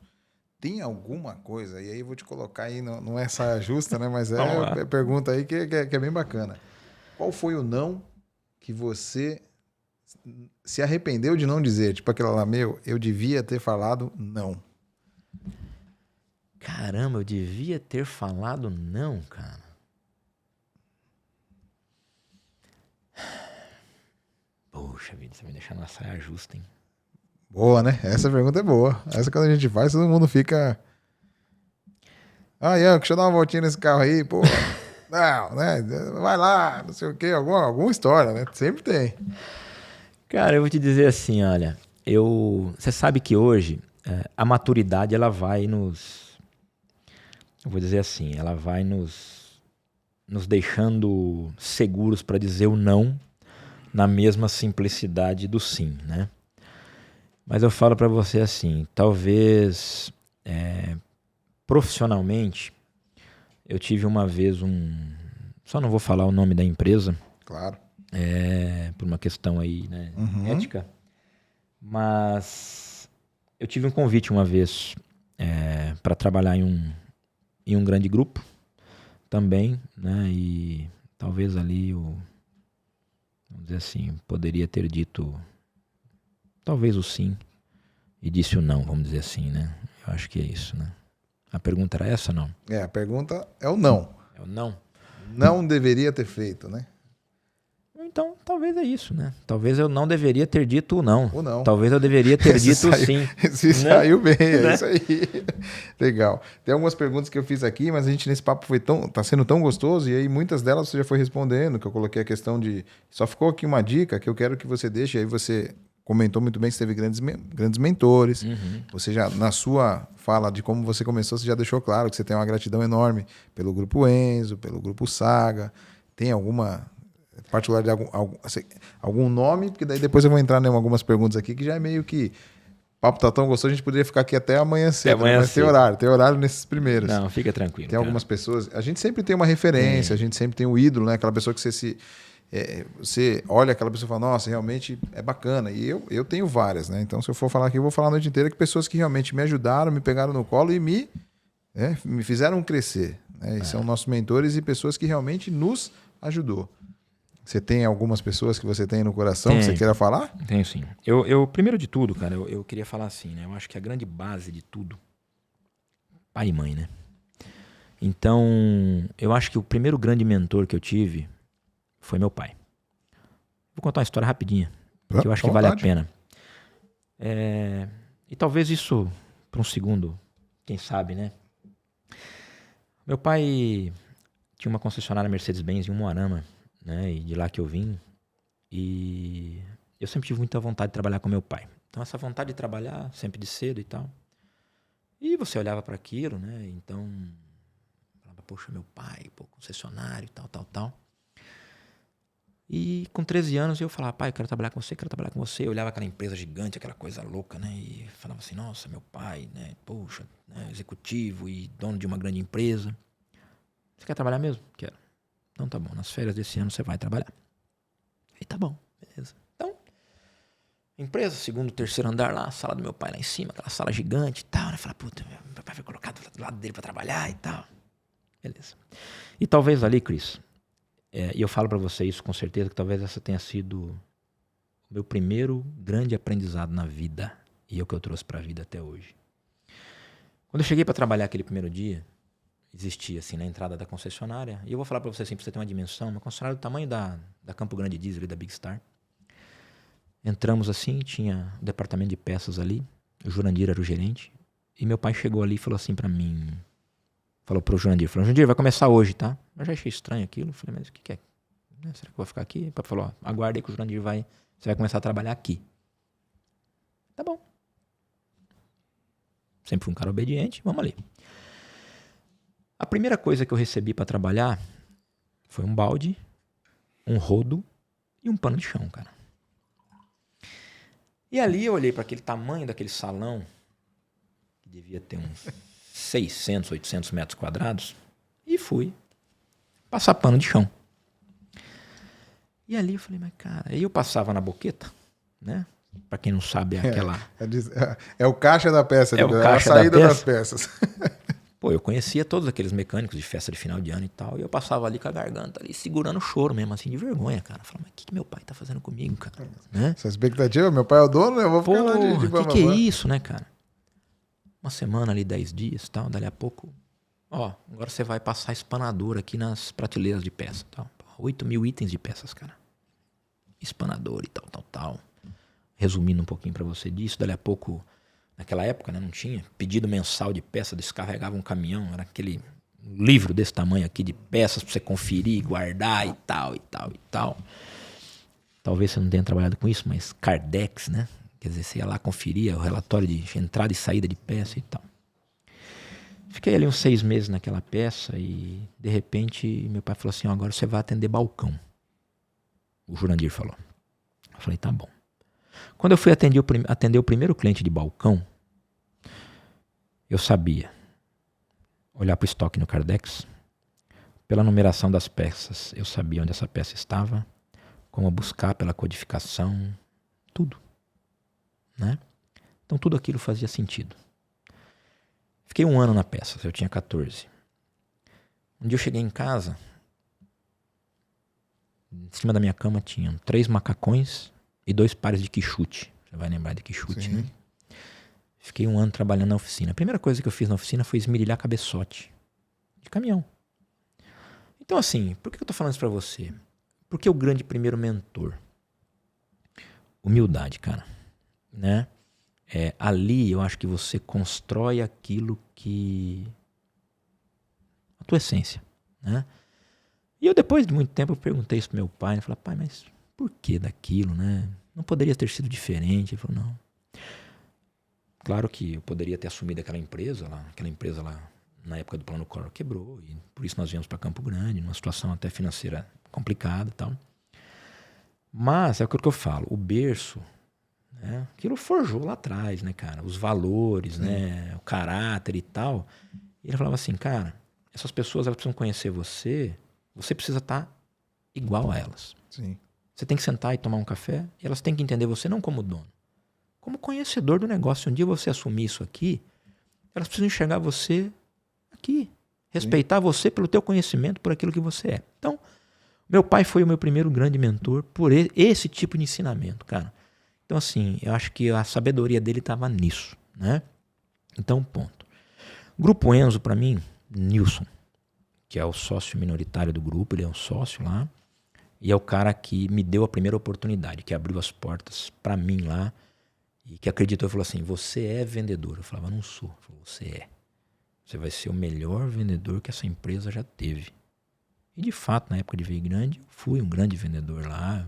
tem alguma coisa, e aí eu vou te colocar aí, não é saia justa, né? Mas Vamos lá. pergunta aí que é bem bacana. Qual foi o não que você se arrependeu de não dizer? Tipo aquela lá, eu devia ter falado não. Caramba, eu devia ter falado não, cara. Poxa vida, você me deixar na saia justa, hein? Boa, né? Essa pergunta é boa. Essa quando a gente faz, todo mundo fica... Ian, deixa eu dar uma voltinha nesse carro aí, pô. Não, né? Vai lá, não sei o quê, alguma história, né? Sempre tem. Cara, eu vou te dizer assim, olha, você sabe que hoje a maturidade ela vai eu vou dizer assim, ela vai nos deixando seguros para dizer o não na mesma simplicidade do sim, né? Mas eu falo para você assim, talvez profissionalmente eu tive uma vez só não vou falar o nome da empresa, Claro. por uma questão aí, né, ética, mas eu tive um convite uma vez para trabalhar em um grande grupo também, né, e talvez ali vamos dizer assim, poderia ter dito talvez o sim e disse o não, vamos dizer assim, né, eu acho que é isso, né. A pergunta era essa ou não? A pergunta é o não. É o não? Não deveria ter feito, né? Então, talvez é isso, né? Talvez eu não deveria ter dito não. Ou não. Talvez eu deveria ter dito sim. Se saiu bem, é isso aí. Legal. Tem algumas perguntas que eu fiz aqui, mas a gente nesse papo tá sendo tão gostoso, e aí muitas delas você já foi respondendo, que eu coloquei a questão de... Só ficou aqui uma dica que eu quero que você deixe, aí você comentou muito bem que você teve grandes mentores. Você já, na sua fala de como você começou, você já deixou claro que você tem uma gratidão enorme pelo Grupo Enzo, pelo Grupo Saga. Tem alguma particular de algum nome? Porque daí depois eu vou entrar em algumas perguntas aqui que já é meio que... O papo tá tão gostoso, a gente poderia ficar aqui até amanhã cedo, mas tem horário nesses primeiros. Não, fica tranquilo. Tem algumas pessoas... A gente sempre tem uma referência, a gente sempre tem um ídolo, né? Aquela pessoa que você olha aquela pessoa e fala, nossa, realmente é bacana. E eu tenho várias, né? Então, se eu for falar aqui, eu vou falar a noite inteira que pessoas que realmente me ajudaram, me pegaram no colo e me fizeram crescer. Né? E são nossos mentores e pessoas que realmente nos ajudou. Você tem algumas pessoas que você tem no coração que você queira falar? Tenho sim. Eu primeiro de tudo, cara, eu queria falar assim, né? Eu acho que a grande base de tudo, pai e mãe, né? Então, eu acho que o primeiro grande mentor que eu tive foi meu pai. Vou contar uma história rapidinha, que eu acho que vale a pena. E talvez isso, por um segundo, quem sabe, né? Meu pai tinha uma concessionária Mercedes-Benz em Umuarama, né? E de lá que eu vim. E eu sempre tive muita vontade de trabalhar com meu pai. Então, essa vontade de trabalhar, sempre de cedo e tal. E você olhava para aquilo, né? Então, falava, poxa, meu pai, concessionário, tal. E com 13 anos eu falava, pai, quero trabalhar com você. Eu olhava aquela empresa gigante, aquela coisa louca, né? E falava assim, nossa, meu pai, né? Poxa, né? Executivo e dono de uma grande empresa. Você quer trabalhar mesmo? Quero. Então tá bom, nas férias desse ano você vai trabalhar. Aí tá bom, beleza. Então, empresa, segundo, terceiro andar lá, a sala do meu pai lá em cima, aquela sala gigante e tal. Eu falei, puta, meu pai vai colocar do lado dele pra trabalhar e tal. Beleza. E talvez ali, Cris, e eu falo pra você isso com certeza, que talvez essa tenha sido o meu primeiro grande aprendizado na vida. E é o que eu trouxe pra vida até hoje. Quando eu cheguei pra trabalhar aquele primeiro dia, existia assim na entrada da concessionária, e eu vou falar para você assim, para você ter uma dimensão, uma concessionária do tamanho da Campo Grande Diesel e da Big Star. Entramos assim, tinha o departamento de peças ali, o Jurandir era o gerente, e meu pai chegou ali e falou assim para mim, falou pro Jurandir, vai começar hoje, tá? Eu já achei estranho aquilo, falei, mas o que é? Será que eu vou ficar aqui? O papai falou, aguarde aí que o Jurandir você vai começar a trabalhar aqui. Tá bom. Sempre fui um cara obediente, vamos ali. A primeira coisa que eu recebi para trabalhar foi um balde, um rodo e um pano de chão, cara. E ali eu olhei para aquele tamanho daquele salão, que devia ter uns 600, 800 metros quadrados, e fui passar pano de chão. E ali eu falei, mas cara, aí eu passava na boqueta, né? Para quem não sabe, é aquela... É o caixa da peça, é a saída das peças. Pô, eu conhecia todos aqueles mecânicos de festa de final de ano e tal, e eu passava ali com a garganta ali, segurando o choro mesmo, assim, de vergonha, cara. Falava, mas o que meu pai tá fazendo comigo, cara? Né? Essa expectativa, meu pai é o dono, eu vou ficar lá de o que é isso, né, cara? Uma semana ali, 10 dias e tal, dali a pouco, agora você vai passar espanador aqui nas prateleiras de peça, tal. 8 mil itens de peças, cara. Espanador e tal. Resumindo um pouquinho pra você disso, dali a pouco... Naquela época, né, não tinha pedido mensal de peça, descarregava um caminhão, era aquele livro desse tamanho aqui de peças para você conferir, guardar e tal. Talvez você não tenha trabalhado com isso, mas Cardex, né? Quer dizer, você ia lá, conferia o relatório de entrada e saída de peça e tal. Fiquei ali uns 6 meses naquela peça e, de repente, meu pai falou assim, agora você vai atender balcão. O Jurandir falou. Eu falei, tá bom. Quando eu fui atender o primeiro cliente de balcão, eu sabia olhar para o estoque no Cardex, pela numeração das peças, eu sabia onde essa peça estava, como buscar pela codificação, tudo. Né? Então tudo aquilo fazia sentido. Fiquei 1 ano na peça, eu tinha 14. Um dia eu cheguei em casa, em cima da minha cama tinham 3 macacões e 2 pares de quichute. Você vai lembrar de quichute, né? Fiquei 1 ano trabalhando na oficina. A primeira coisa que eu fiz na oficina foi esmerilhar cabeçote de caminhão. Então assim, por que eu tô falando isso pra você? Por que o grande primeiro mentor? Humildade, cara. Né? Ali eu acho que você constrói aquilo que... a tua essência. Né? E eu, depois de muito tempo, eu perguntei isso pro meu pai. Ele falou, pai, mas por que daquilo, né? Não poderia ter sido diferente? Ele falou, não. Claro que eu poderia ter assumido aquela empresa lá, na época do Plano Collor, quebrou. E por isso nós viemos para Campo Grande, numa situação até financeira complicada e tal. Mas é aquilo que eu falo, o berço, né? Aquilo forjou lá atrás, né, cara? Os valores, né? O caráter e tal. E ele falava assim, cara, essas pessoas elas precisam conhecer você, você precisa estar igual a elas. Sim. Você tem que sentar e tomar um café, e elas têm que entender você não como dono, como conhecedor do negócio. Se um dia você assumir isso aqui, elas precisam enxergar você aqui, respeitar você pelo teu conhecimento, por aquilo que você é. Então, meu pai foi o meu primeiro grande mentor por esse tipo de ensinamento, cara. Então, assim, eu acho que a sabedoria dele estava nisso, né? Então, ponto. Grupo Enzo, para mim, Nilson, que é o sócio minoritário do grupo, ele é um sócio lá, e é o cara que me deu a primeira oportunidade, que abriu as portas para mim lá, e que acreditou e falou assim, você é vendedor. Eu falava, não sou. Ele falou, você é. Você vai ser o melhor vendedor que essa empresa já teve. E de fato, na época de Veio Grande, eu fui um grande vendedor lá,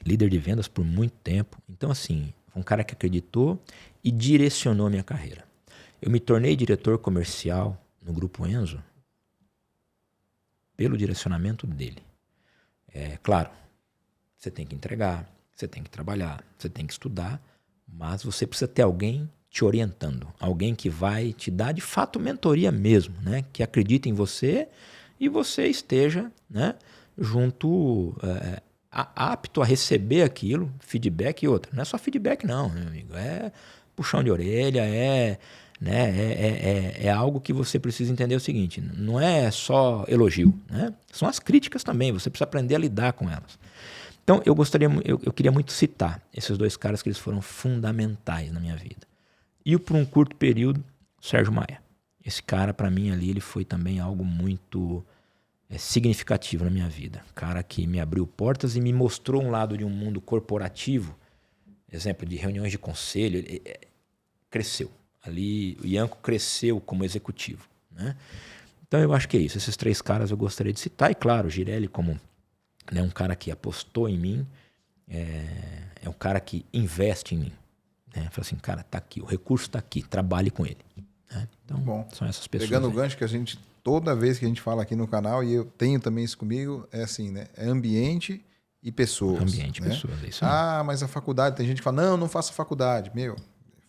líder de vendas por muito tempo. Então, assim, foi um cara que acreditou e direcionou a minha carreira. Eu me tornei diretor comercial no Grupo Enzo pelo direcionamento dele. Claro, você tem que entregar, você tem que trabalhar, você tem que estudar, mas você precisa ter alguém te orientando, alguém que vai te dar de fato mentoria mesmo, né? Que acredite em você e você esteja, né, junto, apto a receber aquilo, feedback e outra. Não é só feedback não, meu amigo, é puxão de orelha, é algo que você precisa entender o seguinte, não é só elogio, né? São as críticas também, você precisa aprender a lidar com elas. Então, eu queria muito citar esses dois caras que eles foram fundamentais na minha vida. E por um curto período, o Sérgio Maia. Esse cara, para mim, ali, ele foi também algo muito significativo na minha vida. Cara que me abriu portas e me mostrou um lado de um mundo corporativo, exemplo de reuniões de conselho, cresceu. Ali, o Ianco cresceu como executivo, né? Então, eu acho que é isso. Esses três caras eu gostaria de citar. E, claro, o Girelli como... né, um cara que apostou em mim, é um cara que investe em mim. Fala assim, cara, tá aqui, o recurso tá aqui, trabalhe com ele. Né? Então, bom, são essas pessoas. Pegando aí. o gancho que a gente, toda vez que a gente fala aqui no canal, e eu tenho também isso comigo, é assim, né? É ambiente e pessoas. Ambiente e né? pessoas, é isso aí. Mas a faculdade, tem gente que fala, não faça faculdade. Meu,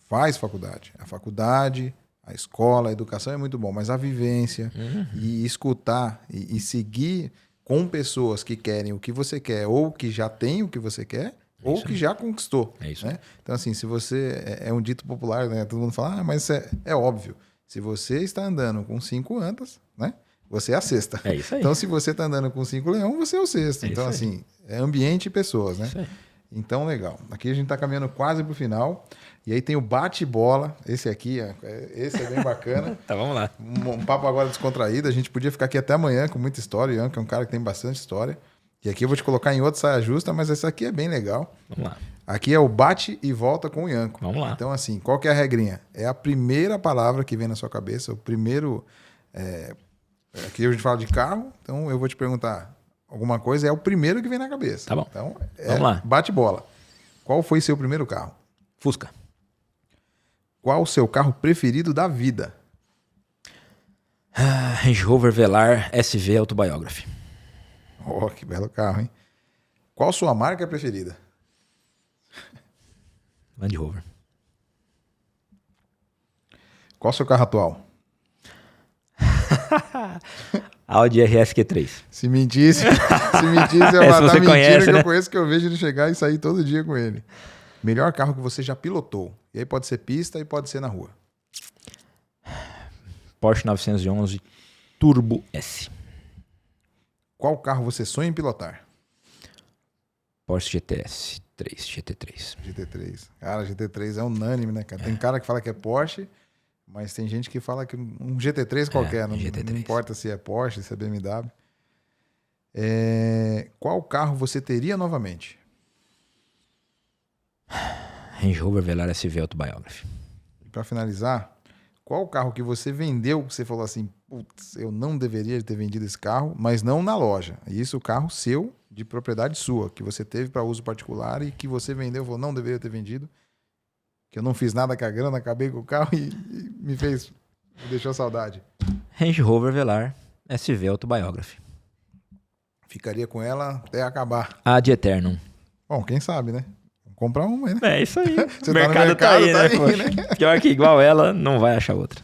faz faculdade. A faculdade, a escola, a educação é muito bom, mas a vivência e escutar e seguir com pessoas que querem o que você quer ou que já tem o que você quer, ou que já conquistou. É isso. Né? Então, assim, se você... É um dito popular, né? Todo mundo fala, mas é óbvio. Se você está andando com 5 antas, né? Você é a sexta. É isso aí. Então, se você está andando com 5 leão, você é o sexto. Então, assim, é ambiente e pessoas, né? Isso aí. Então, legal. Aqui a gente está caminhando quase para o final. E aí tem o bate-bola. Esse aqui, esse é bem bacana. Tá, vamos lá. Um papo agora descontraído. A gente podia ficar aqui até amanhã com muita história. O Ian, que é um cara que tem bastante história. E aqui eu vou te colocar em outra saia justa, mas essa aqui é bem legal. Vamos lá. Aqui é o bate e volta com o Ianco. Vamos lá. Então, assim, qual que é a regrinha? É a primeira palavra que vem na sua cabeça, o primeiro... aqui a gente fala de carro, então eu vou te perguntar alguma coisa, é o primeiro que vem na cabeça. Tá bom. Então, vamos lá. Bate bola. Qual foi seu primeiro carro? Fusca. Qual o seu carro preferido da vida? Range Rover Velar SV Autobiography. Oh, que belo carro, hein? Qual sua marca preferida? Land Rover. Qual seu carro atual? Audi RS Q3. Se mentisse, eu Essa você matar mentira conhece, que né? eu conheço, que eu vejo ele chegar e sair todo dia com ele. Melhor carro que você já pilotou. E aí pode ser pista e pode ser na rua. Porsche 911 Turbo S. Qual carro você sonha em pilotar? Porsche GTS 3, GT3. GT3. Cara, GT3 é unânime, né, cara? Tem cara que fala que é Porsche, mas tem gente que fala que um GT3 qualquer. Não GT3. importa se é Porsche, se é BMW. Qual carro você teria novamente? Range Rover Velar SV Autobiography. E para finalizar, qual carro que você vendeu, que você falou assim, putz, eu não deveria ter vendido esse carro, mas não na loja. Isso, o carro seu, de propriedade sua, que você teve para uso particular e que você vendeu, falou, não deveria ter vendido, que eu não fiz nada com a grana, acabei com o carro e me deixou saudade. Range Rover Velar SV Autobiography. Ficaria com ela até acabar. Ad eternum. Bom, quem sabe, né? Vamos comprar uma aí, né? É isso aí. Você O mercado tá aí, né? né? Pior que igual ela, não vai achar outra.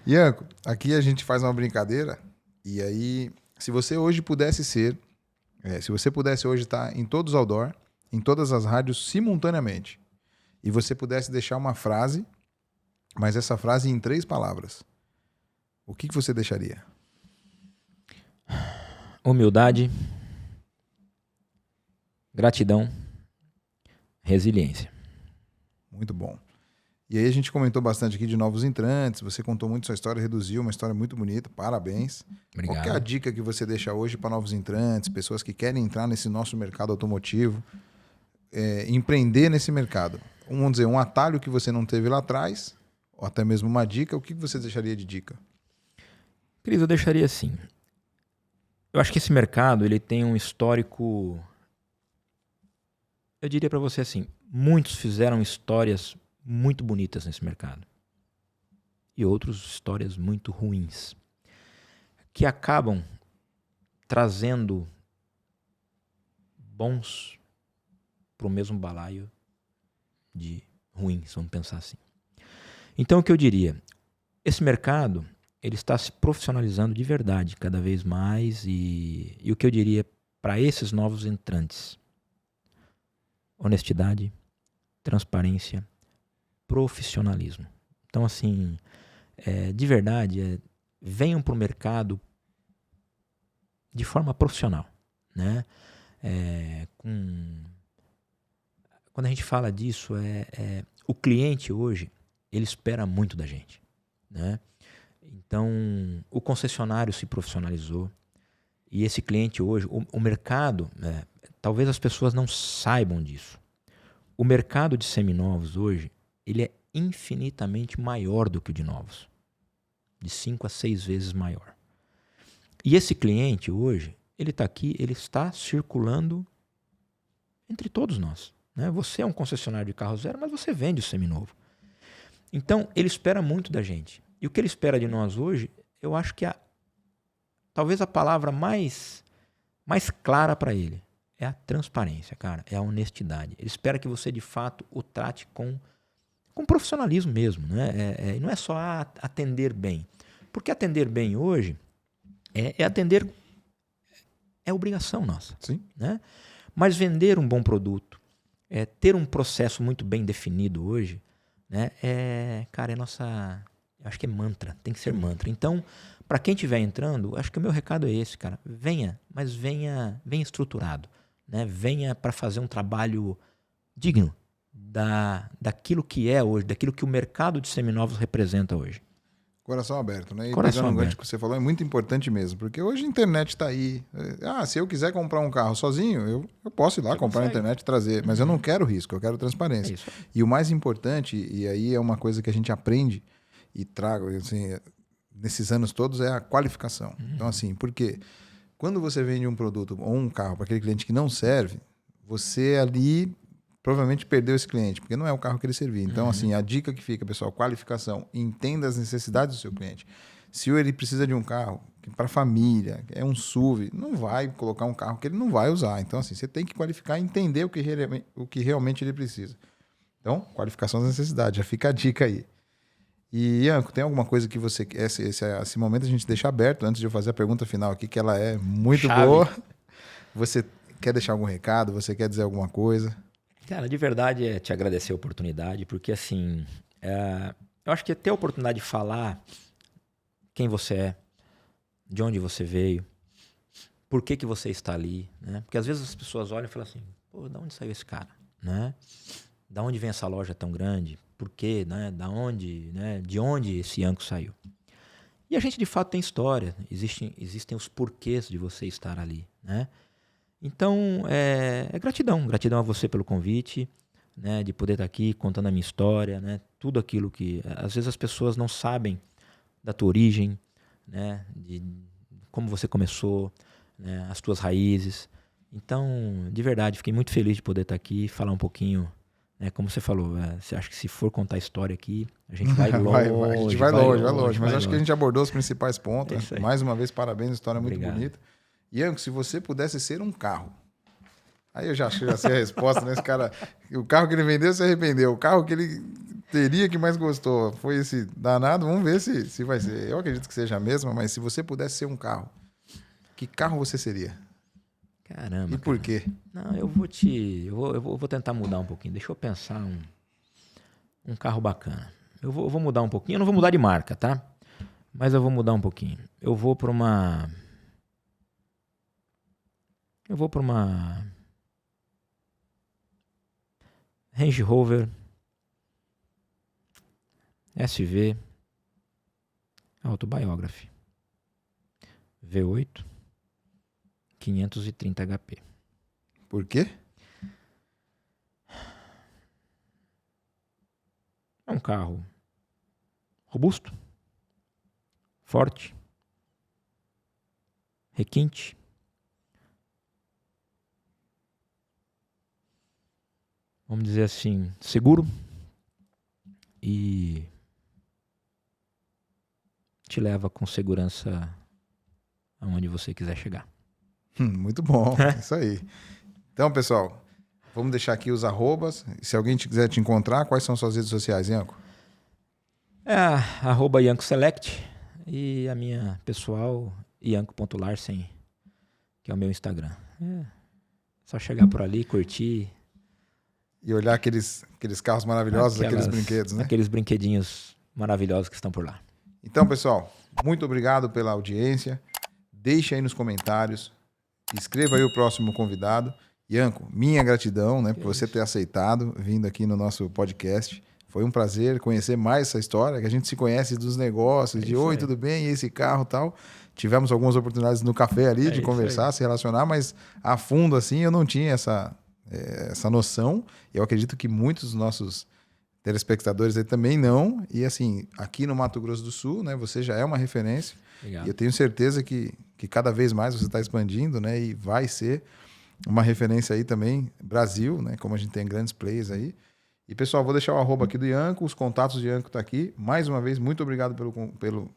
Ianco, aqui a gente faz uma brincadeira e aí, se você hoje pudesse hoje estar em todos os outdoor, em todas as rádios simultaneamente, e você pudesse deixar uma frase, mas essa frase em 3 palavras, o que você deixaria? Humildade, gratidão, resiliência. Muito bom. E aí a gente comentou bastante aqui de novos entrantes, você contou muito sua história, reduziu uma história muito bonita, parabéns. Obrigado. Qual que é a dica que você deixa hoje para novos entrantes, pessoas que querem entrar nesse nosso mercado automotivo, empreender nesse mercado? Vamos dizer, um atalho que você não teve lá atrás, ou até mesmo uma dica, o que você deixaria de dica? Cris, eu deixaria assim. Eu acho que esse mercado ele tem um histórico. Eu diria para você assim: muitos fizeram histórias muito bonitas nesse mercado e outros histórias muito ruins que acabam trazendo bons para o mesmo balaio de ruins, vamos pensar assim. Então o que eu diria? Esse mercado ele está se profissionalizando de verdade cada vez mais e o que eu diria para esses novos entrantes: honestidade, transparência, profissionalismo. Então assim, de verdade, venham para o mercado de forma profissional, né? Quando a gente fala disso, o cliente hoje ele espera muito da gente, né? Então, o concessionário se profissionalizou e esse cliente hoje, o mercado, talvez as pessoas não saibam disso. O mercado de seminovos hoje, ele é infinitamente maior do que o de novos. De 5 a 6 vezes maior. E esse cliente hoje, ele está aqui, ele está circulando entre todos nós, né? Você é um concessionário de carro zero, mas você vende o seminovo. Então, ele espera muito da gente. E o que ele espera de nós hoje, eu acho que talvez a palavra mais clara para ele é a transparência, cara, é a honestidade. Ele espera que você, de fato, o trate com profissionalismo mesmo, né? Não é só atender bem. Porque atender bem hoje atender... É obrigação nossa. Sim. Né? Mas vender um bom produto, ter um processo muito bem definido hoje, né? Cara, nossa... Acho que é mantra, tem que ser mantra. Então, para quem estiver entrando, acho que o meu recado é esse, cara. Venha, mas venha estruturado, né? Venha para fazer um trabalho digno daquilo que é hoje, daquilo que o mercado de seminovos representa hoje. Coração aberto, né? E Coração pegando o aberto. gancho que você falou, é muito importante mesmo, porque hoje a internet está aí. Se eu quiser comprar um carro sozinho, eu posso ir lá comprar na internet e trazer, mas eu não quero risco, eu quero transparência. É isso. E o mais importante, e aí é uma coisa que a gente aprende e trago assim, nesses anos todos, é a qualificação. Então assim, porque quando você vende um produto ou um carro para aquele cliente que não serve, você ali provavelmente perdeu esse cliente, porque não é o carro que ele servia. Então, assim, a dica que fica, pessoal, qualificação, entenda as necessidades do seu cliente. Se ele precisa de um carro para família, é um SUV, não vai colocar um carro que ele não vai usar. Então, assim, você tem que qualificar e entender o que realmente ele precisa. Então, qualificação das necessidades, já fica a dica aí. E, Ianco, tem alguma coisa que você... Esse momento a gente deixa aberto, antes de eu fazer a pergunta final aqui, que ela é muito boa. Você quer deixar algum recado? Você quer dizer alguma coisa? Cara, de verdade é te agradecer a oportunidade, porque assim, eu acho que ter a oportunidade de falar quem você é, de onde você veio, por que você está ali, né? Porque às vezes as pessoas olham e falam assim, pô, de onde saiu esse cara, né? Da onde vem essa loja tão grande? Por quê, né? Da onde, né? De onde esse Ianco saiu? E a gente de fato tem história, existem os porquês de você estar ali, né? Então, é gratidão a você pelo convite, né, de poder estar aqui contando a minha história, né, tudo aquilo que às vezes as pessoas não sabem da tua origem, né, de como você começou, né, as tuas raízes. Então, de verdade, fiquei muito feliz de poder estar aqui e falar um pouquinho, né, como você falou, você acha que se for contar a história aqui, a gente vai longe. A gente vai longe, mas acho que a gente abordou os principais pontos. Mais uma vez, parabéns, história muito bonita. Ianco, se você pudesse ser um carro, aí eu já sei a resposta, né? Esse cara, o carro que ele vendeu se arrependeu, o carro que ele teria que mais gostou foi esse danado, vamos ver se vai ser. Eu acredito que seja a mesma, mas se você pudesse ser um carro, que carro você seria? Caramba. E por quê? Não, eu vou tentar mudar um pouquinho, deixa eu pensar um carro bacana. Eu vou mudar um pouquinho, eu não vou mudar de marca, tá? Mas eu vou mudar um pouquinho. Eu vou para uma Range Rover SV Autobiography V8 530 HP. Por quê? É um carro robusto, forte, requinte, vamos dizer assim, seguro e te leva com segurança aonde você quiser chegar. Muito bom, isso aí. Então, pessoal, vamos deixar aqui os arrobas. Se alguém quiser te encontrar, quais são suas redes sociais, Ianco? @IancoSelect e a minha pessoal, ianco.larsen, que é o meu Instagram. Só chegar por ali, curtir. E olhar aqueles carros maravilhosos, aqueles brinquedos, né? Aqueles brinquedinhos maravilhosos que estão por lá. Então, pessoal, muito obrigado pela audiência. Deixe aí nos comentários. Escreva aí o próximo convidado. Ianco, minha gratidão, né, por você ter aceitado, vindo aqui no nosso podcast. Foi um prazer conhecer mais essa história, que a gente se conhece dos negócios, oi, tudo bem, e esse carro e tal. Tivemos algumas oportunidades no café ali de conversar, se relacionar, mas a fundo assim eu não tinha essa noção. Eu acredito que muitos dos nossos telespectadores aí também não. E assim, aqui no Mato Grosso do Sul, né, você já é uma referência. Obrigado. E eu tenho certeza que cada vez mais você está expandindo, né, e vai ser uma referência aí também, Brasil, né, como a gente tem grandes players aí. E, pessoal, vou deixar o arroba aqui do Ianco, os contatos do Ianco estão aqui. Mais uma vez, muito obrigado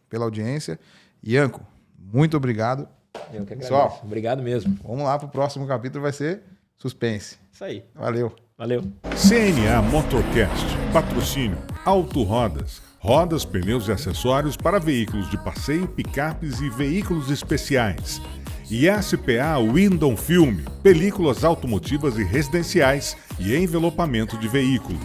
pela audiência. Ianco, muito obrigado. Eu que agradeço. Pessoal, obrigado mesmo. Vamos lá para o próximo capítulo, vai ser suspense. Isso aí. Valeu. CNA Motorcast, patrocínio Auto Rodas. Rodas, pneus e acessórios para veículos de passeio, picapes e veículos especiais. E SPA Window Film, películas automotivas e residenciais e envelopamento de veículos.